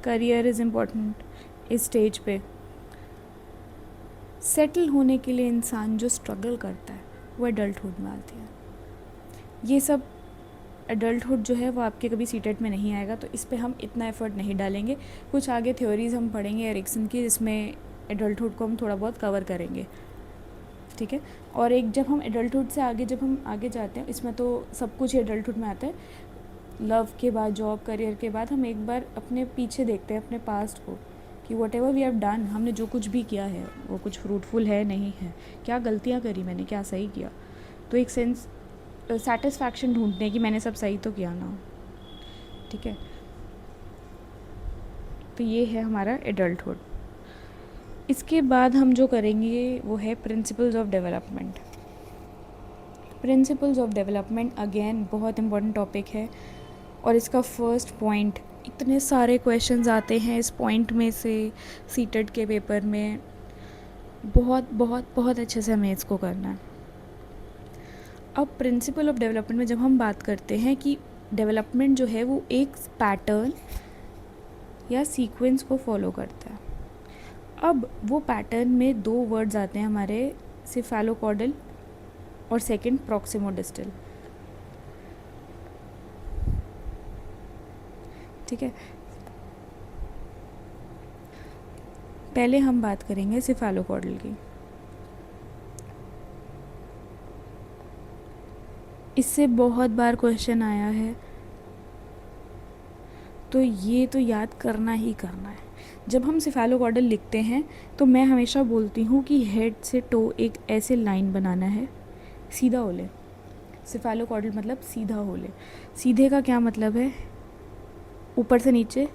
करियर इज़ इम्पोर्टेंट इस स्टेज पे। सेटल होने के लिए इंसान जो स्ट्रगल करता है वो एडल्टहुड में आती है। ये सब एडल्टहुड जो है वो आपके कभी सीटेट में नहीं आएगा, तो इस पे हम इतना एफर्ट नहीं डालेंगे। कुछ आगे थ्योरीज हम पढ़ेंगे एरिक्सन की, जिसमें एडल्टहुड को हम थोड़ा बहुत कवर करेंगे, ठीक है। और एक जब हम एडल्टहुड से आगे जब हम आगे जाते हैं, इसमें तो सब कुछ ही एडल्टहुड में आता है। लव के बाद, जॉब, करियर के बाद हम एक बार अपने पीछे देखते हैं, अपने पास्ट को, कि whatever we have done, हमने जो कुछ भी किया है वो कुछ फ्रूटफुल है नहीं है, क्या गलतियाँ करी मैंने, क्या सही किया। तो एक सेंस सेटिस्फैक्शन ढूंढते हैं कि मैंने सब सही तो किया ना, ठीक है। तो ये है हमारा एडल्टहुड। इसके बाद हम जो करेंगे वो है principles of development. Principles of development again बहुत इम्पोर्टेंट टॉपिक है, और इसका फर्स्ट पॉइंट, इतने सारे क्वेश्चंस आते हैं इस पॉइंट में से सीटेट के पेपर में, बहुत बहुत बहुत अच्छे से हमें इसको करना है। अब प्रिंसिपल ऑफ डेवलपमेंट में जब हम बात करते हैं कि डेवलपमेंट जो है वो एक पैटर्न या सीक्वेंस को फॉलो करता है। अब वो पैटर्न में दो वर्ड्स आते हैं हमारे, सिफेलोकॉर्डल और सेकंड प्रॉक्सिमोडिस्टल, ठीक है। पहले हम बात करेंगे सिफेलोकॉर्डल की। इससे बहुत बार क्वेश्चन आया है, तो ये तो याद करना ही करना है। जब हम सिफेलोकॉर्डल लिखते हैं तो मैं हमेशा बोलती हूँ कि हेड से टो एक ऐसे लाइन बनाना है, सीधा होले। सिफेलोकॉर्डल मतलब सीधा होले। सीधे का क्या मतलब है, ऊपर से नीचे,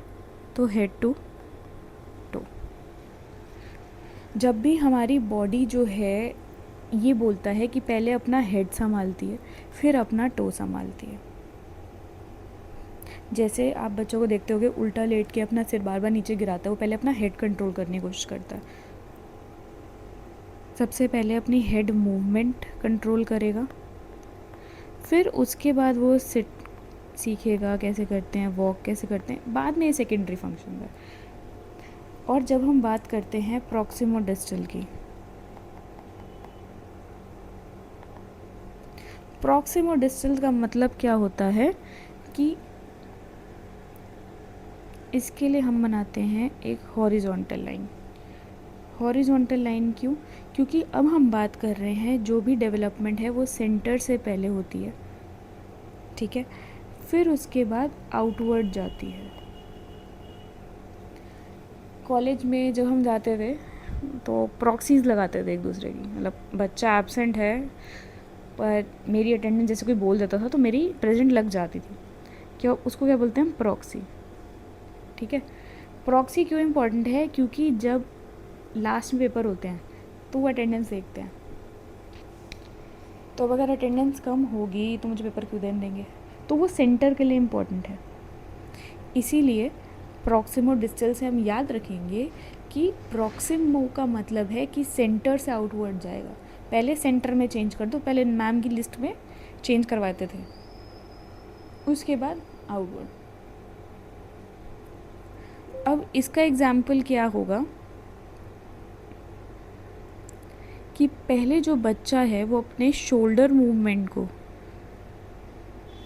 तो हेड टू टो। जब भी हमारी बॉडी जो है ये बोलता है कि पहले अपना हेड संभालती है फिर अपना टो संभालती है। जैसे आप बच्चों को देखते होगे उल्टा लेट के अपना सिर बार बार नीचे गिराता है, वो पहले अपना हेड कंट्रोल करने की कोशिश करता है। सबसे पहले अपनी हेड मूवमेंट कंट्रोल करेगा, फिर उसके बाद वो सीखेगा कैसे करते हैं, वॉक कैसे करते हैं, बाद में ये सेकेंडरी फंक्शन है। और जब हम बात करते हैं प्रॉक्सिमोडिस्टल की, प्रॉक्सिमोडिस्टल का मतलब क्या होता है कि इसके लिए हम बनाते हैं एक हॉरिजॉन्टल लाइन। हॉरिजॉन्टल लाइन क्यों? क्योंकि अब हम बात कर रहे हैं जो भी डेवलपमेंट है वो सेंटर से पहले होती है, ठीक है, फिर उसके बाद आउटवर्ड जाती है। कॉलेज में जब हम जाते थे तो प्रॉक्सीज लगाते थे एक दूसरे की, मतलब बच्चा एब्सेंट है पर मेरी अटेंडेंस जैसे कोई बोल देता था तो मेरी प्रेजेंट लग जाती थी, क्या उसको क्या बोलते हैं, प्रॉक्सी, ठीक है। प्रॉक्सी क्यों इम्पॉर्टेंट है? क्योंकि जब लास्ट में पेपर होते हैं तो वो अटेंडेंस देखते हैं, तो अब अगर अटेंडेंस कम होगी तो मुझे पेपर क्यों देने देंगे, तो वो सेंटर के लिए इम्पॉर्टेंट है। इसीलिए प्रॉक्सिमो डिस्टल से हम याद रखेंगे कि प्रॉक्सिमो का मतलब है कि सेंटर से आउटवर्ड जाएगा। पहले सेंटर में चेंज कर दो, पहले मैम की लिस्ट में चेंज करवाते थे, उसके बाद आउटवर्ड। अब इसका एग्जाम्पल क्या होगा कि पहले जो बच्चा है वो अपने शोल्डर मूवमेंट को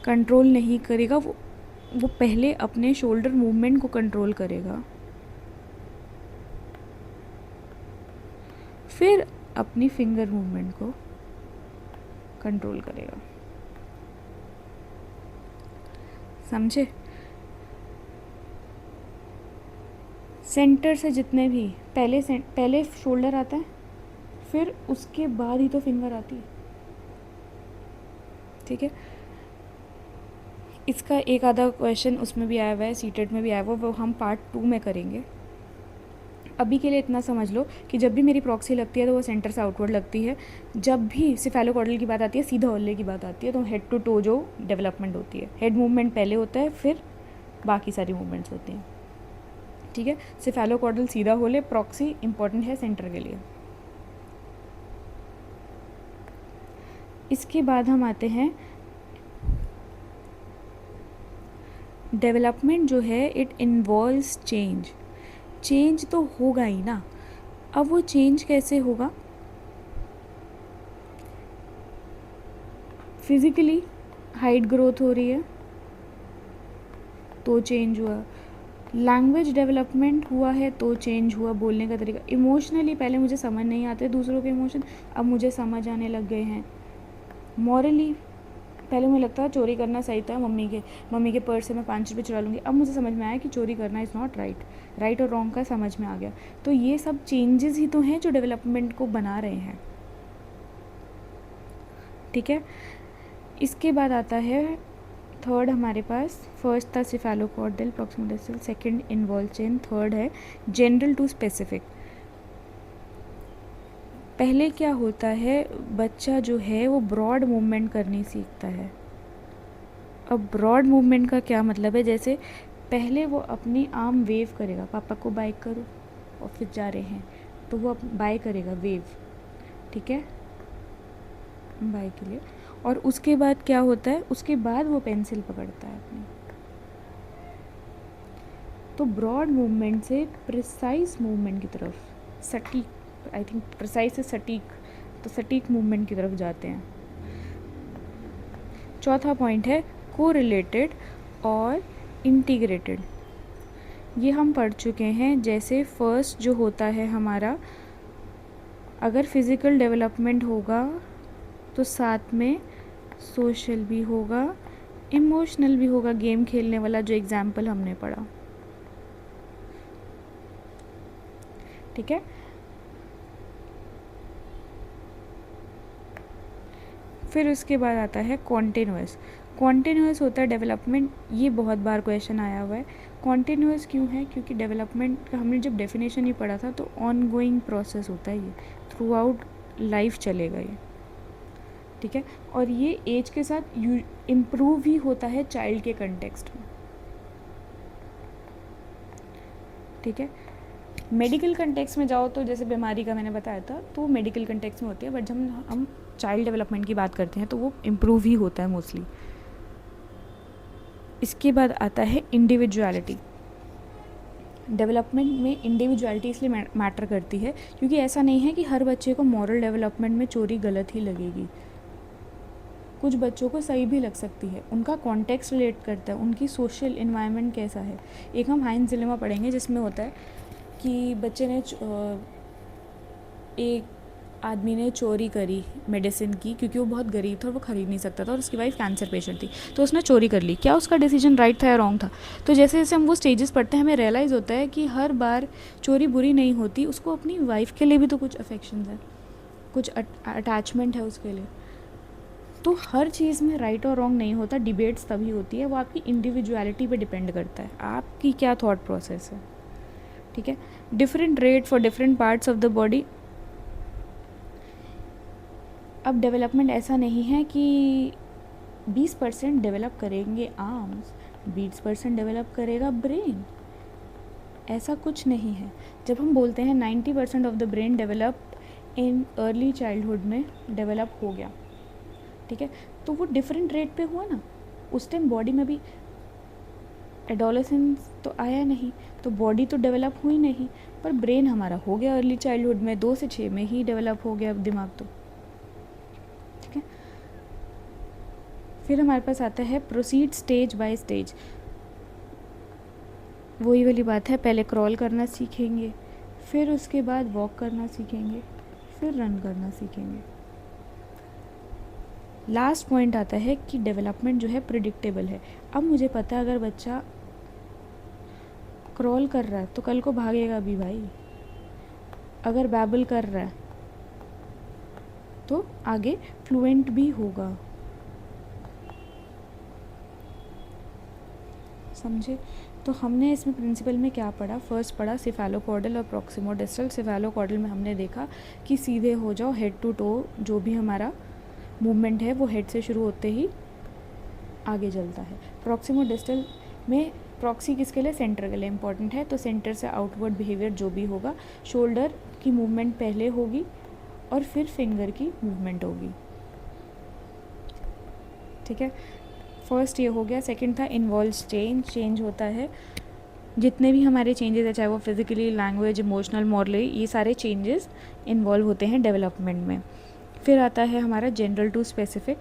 कंट्रोल नहीं करेगा, वो पहले अपने शोल्डर मूवमेंट को कंट्रोल करेगा, फिर अपनी फिंगर मूवमेंट को कंट्रोल करेगा। समझे? सेंटर से जितने भी पहले शोल्डर आता है, फिर उसके बाद ही तो फिंगर आती है, ठीक है। इसका एक आधा क्वेश्चन उसमें भी आया हुआ है, सीटेट में भी आया हुआ है, वो हम पार्ट 2 में करेंगे। अभी के लिए इतना समझ लो कि जब भी मेरी प्रॉक्सी लगती है तो वो सेंटर से आउटवर्ड लगती है। जब भी सिफेलोकॉर्डल की बात आती है, सीधा ओल्ले की बात आती है, तो हेड टू टो जो डेवलपमेंट होती है, हेड मूवमेंट पहले होता है, फिर बाकी सारी मूवमेंट्स होती हैं, ठीक है। सिफेलोकॉर्डल सीधा होले, प्रॉक्सी इंपॉर्टेंट है सेंटर के लिए। इसके बाद हम आते हैं डेवलपमेंट जो है, इट इन्वॉल्व्स चेंज तो होगा ही ना। अब वो चेंज कैसे होगा? फिजिकली हाइट ग्रोथ हो रही है तो चेंज हुआ, लैंग्वेज डेवलपमेंट हुआ है तो चेंज हुआ, बोलने का तरीका। इमोशनली पहले मुझे समझ नहीं आते दूसरों के इमोशन, अब मुझे समझ आने लग गए हैं। मॉरली पहले मुझे लगता था चोरी करना सही था, मम्मी के पर्स से मैं 5 रुपये चुरा लूँगी, अब मुझे समझ में आया कि चोरी करना इज़ नॉट राइट और रॉन्ग का समझ में आ गया। तो ये सब चेंजेस ही तो हैं जो डेवलपमेंट को बना रहे हैं, ठीक है। इसके बाद आता है थर्ड हमारे पास, फर्स्ट था सिफेलोकॉर्डल प्रॉक्सिमोडिस्टल, सेकंड इन्वॉल्व चेन, थर्ड है जनरल टू स्पेसिफिक। पहले क्या होता है, बच्चा जो है वो ब्रॉड मूवमेंट करनी सीखता है। अब ब्रॉड मूवमेंट का क्या मतलब है? जैसे पहले वो अपनी आर्म वेव करेगा, पापा को बाय करो, ऑफिस जा रहे हैं तो वो बाय करेगा, वेव, ठीक है, बाय के लिए। और उसके बाद क्या होता है, उसके बाद वो पेंसिल पकड़ता है अपनी। तो ब्रॉड मूवमेंट से प्रिसाइज मूवमेंट की तरफ, सटीक, आई थिंक प्रिसाइज से सटीक, तो सटीक मूवमेंट की तरफ जाते हैं। चौथा पॉइंट है कोरिलेटेड और इंटीग्रेटेड। ये हम पढ़ चुके हैं। जैसे फर्स्ट जो होता है हमारा, अगर फिज़िकल डेवलपमेंट होगा तो साथ में सोशल भी होगा, इमोशनल भी होगा, गेम खेलने वाला जो एग्जाम्पल हमने पढ़ा, ठीक है। फिर उसके बाद आता है कॉन्टिन्यूअस होता है डेवलपमेंट। ये बहुत बार क्वेश्चन आया हुआ है। कॉन्टिन्यूअस क्यों है? क्योंकि डेवलपमेंट का हमने जब डेफिनेशन ही पढ़ा था, तो ऑन गोइंग प्रोसेस होता है, ये थ्रू आउट लाइफ चलेगा ये, ठीक है। और ये एज के साथ इम्प्रूव ही होता है चाइल्ड के कंटेक्स्ट में, ठीक है। मेडिकल कंटेक्स्ट में जाओ तो जैसे बीमारी का मैंने बताया था, तो मेडिकल कंटेक्स्ट में होती है, बट जब हम चाइल्ड डेवलपमेंट की बात करते हैं तो वो इम्प्रूव ही होता है मोस्टली। इसके बाद आता है इंडिविजुअलिटी। डेवलपमेंट में इंडिविजुअलिटी इसलिए मैटर करती है क्योंकि ऐसा नहीं है कि हर बच्चे को मॉरल डेवलपमेंट में चोरी गलत ही लगेगी। कुछ बच्चों को सही भी लग सकती है, उनका कॉन्टेक्स्ट रिलेट करता है, उनकी सोशल इन्वायरमेंट कैसा है। एक हम हाइंस डिलेमा पढ़ेंगे जिसमें होता है कि बच्चे ने एक आदमी ने चोरी करी मेडिसिन की क्योंकि वो बहुत गरीब था और वो ख़रीद नहीं सकता था और उसकी वाइफ कैंसर पेशेंट थी, तो उसने चोरी कर ली। क्या उसका डिसीजन राइट था या रॉन्ग था? तो जैसे जैसे हम वो स्टेजेस पढ़ते हैं हमें रियलाइज़ होता है कि हर बार चोरी बुरी नहीं होती, उसको अपनी वाइफ के लिए भी तो कुछ अफेक्शन है, कुछ अटैचमेंट है उसके लिए। तो हर चीज़ में राइट और रॉन्ग नहीं होता, डिबेट्स तभी होती है, वो आपकी इंडिविजुअलिटी पे डिपेंड करता है, आपकी क्या थॉट प्रोसेस है। ठीक है। Different rate for different parts of the body. अब डेवलपमेंट ऐसा नहीं है कि 20% डेवलप करेंगे आर्म्स, 20% डेवलप करेगा ब्रेन, ऐसा कुछ नहीं है। जब हम बोलते हैं 90% of the brain develop in early childhood में डेवलप हो गया, ठीक है, तो वो डिफरेंट रेट पे हुआ ना, उस टाइम बॉडी में भी एडोलेसेंस तो आया नहीं, तो बॉडी तो डेवलप हुई नहीं, पर ब्रेन हमारा हो गया अर्ली चाइल्डहुड में, 2 से 6 में ही डेवलप हो गया दिमाग तो। ठीक है। फिर हमारे पास आता है प्रोसीड स्टेज बाय स्टेज। वही वाली बात है, पहले क्रॉल करना सीखेंगे, फिर उसके बाद वॉक करना सीखेंगे, फिर रन करना सीखेंगे। लास्ट पॉइंट आता है कि डेवलपमेंट जो है प्रिडिक्टेबल है। अब मुझे पता है अगर बच्चा क्रॉल कर रहा है तो कल को भागेगा भी भाई, अगर बैबल कर रहा है तो आगे फ्लुएंट भी होगा, समझे। तो हमने इसमें प्रिंसिपल में क्या पढ़ा? फर्स्ट पढ़ा सिफेलोकॉर्डल और प्रॉक्सिमोडिस्टल। सिफेलोकॉर्डल में हमने देखा कि सीधे हो जाओ, हेड टू टो जो भी हमारा मूवमेंट है वो हेड से शुरू होते ही आगे चलता है। प्रॉक्सिमोडिस्टल में प्रॉक्सी किसके लिए? सेंटर के लिए इंपॉर्टेंट है, तो सेंटर से आउटवर्ड बिहेवियर जो भी होगा, शोल्डर की मूवमेंट पहले होगी और फिर फिंगर की मूवमेंट होगी। ठीक है, फर्स्ट ये हो गया। सेकंड था इन्वॉल्व चेंज। चेंज होता है जितने भी हमारे चेंजेस है, चाहे वो फिजिकली, लैंग्वेज, इमोशनल, मॉरली, ये सारे चेंजेस इन्वॉल्व होते हैं डेवलपमेंट में। फिर आता है हमारा जनरल टू स्पेसिफिक।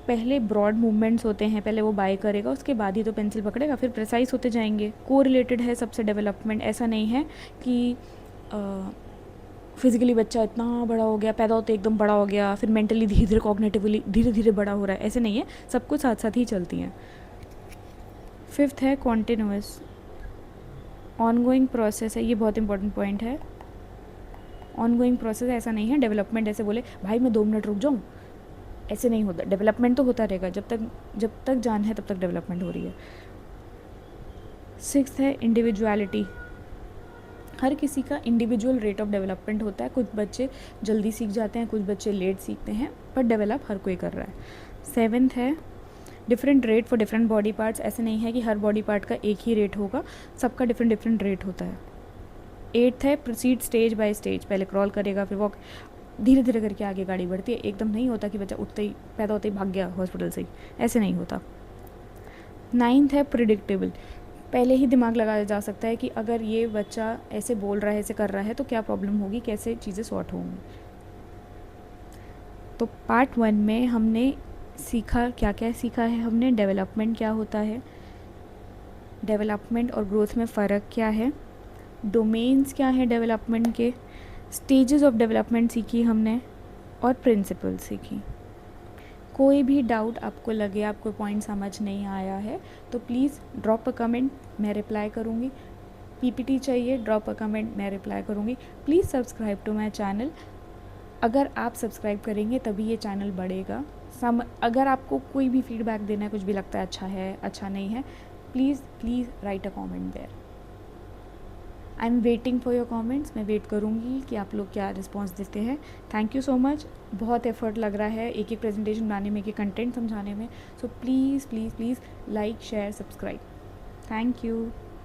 पहले ब्रॉड मूवमेंट्स होते हैं, पहले वो बाय करेगा उसके बाद ही तो पेंसिल पकड़ेगा, फिर प्रिसाइज होते जाएंगे। को रिलेटेड है सबसे डेवलपमेंट, ऐसा नहीं है कि फिजिकली बच्चा इतना बड़ा हो गया, पैदा होते एकदम बड़ा हो गया, फिर मेंटली धीरे धीरे, कॉग्निटिवली धीरे धीरे बड़ा हो रहा है, ऐसे नहीं है, सब कुछ साथ साथ ही चलती हैं। फिफ्थ है कॉन्टिन्यूस, ऑनगोइंग प्रोसेस है, ये बहुत इंपॉर्टेंट पॉइंट है। ऑनगोइंग प्रोसेस ऐसा नहीं है डेवलपमेंट ऐसे बोले भाई मैं 2 मिनट रुक जाऊँ, ऐसे नहीं होता। डेवलपमेंट तो होता रहेगा, जब तक जान है तब तक डेवलपमेंट हो रही है। सिक्स्थ है इंडिविजुअलिटी। हर किसी का इंडिविजुअल रेट ऑफ डेवलपमेंट होता है, कुछ बच्चे जल्दी सीख जाते हैं, कुछ बच्चे लेट सीखते हैं, पर डेवलप हर कोई कर रहा है। सेवन्थ है different rate for different body parts. ऐसे नहीं है कि हर बॉडी पार्ट का एक ही रेट होगा, सबका डिफरेंट डिफरेंट रेट होता है। एट्थ है प्रोसीड स्टेज बाय स्टेज। पहले क्रॉल करेगा, फिर वॉक, धीरे धीरे करके आगे गाड़ी बढ़ती है। एकदम नहीं होता कि बच्चा उठते ही, पैदा होते ही भाग गया हॉस्पिटल से ही, ऐसे नहीं होता। नाइन्थ है प्रिडिक्टेबल। पहले ही दिमाग लगाया जा सकता है कि अगर ये बच्चा ऐसे बोल रहा है, ऐसे कर रहा है, तो क्या प्रॉब्लम होगी, कैसे चीज़ें सॉर्ट होंगी। तो पार्ट 1 में हमने सीखा, क्या क्या सीखा है हमने, डेवलपमेंट क्या होता है, डेवलपमेंट और ग्रोथ में फ़र्क क्या है, डोमेन्स क्या है डेवलपमेंट के, स्टेजेस ऑफ डेवलपमेंट सीखी हमने, और प्रिंसिपल सीखी। कोई भी डाउट आपको लगे, आपको पॉइंट समझ नहीं आया है, तो प्लीज़ ड्रॉप अ कमेंट, मैं रिप्लाई करूँगी। पीपीटी चाहिए, ड्रॉप अ कमेंट, मैं रिप्लाई करूँगी। Please subscribe to my channel. अगर आप सब्सक्राइब करेंगे तभी ये चैनल बढ़ेगा। अगर आपको कोई भी फीडबैक देना है, कुछ भी लगता है अच्छा है, अच्छा नहीं है, please write a comment there. I am waiting for your comments. मैं वेट करूँगी कि आप लोग क्या रिस्पॉन्स देते हैं। Thank you so much. बहुत एफर्ट लग रहा है एक एक प्रेजेंटेशन बनाने में, एक एक कंटेंट समझाने में। So please like, share, subscribe. Thank you.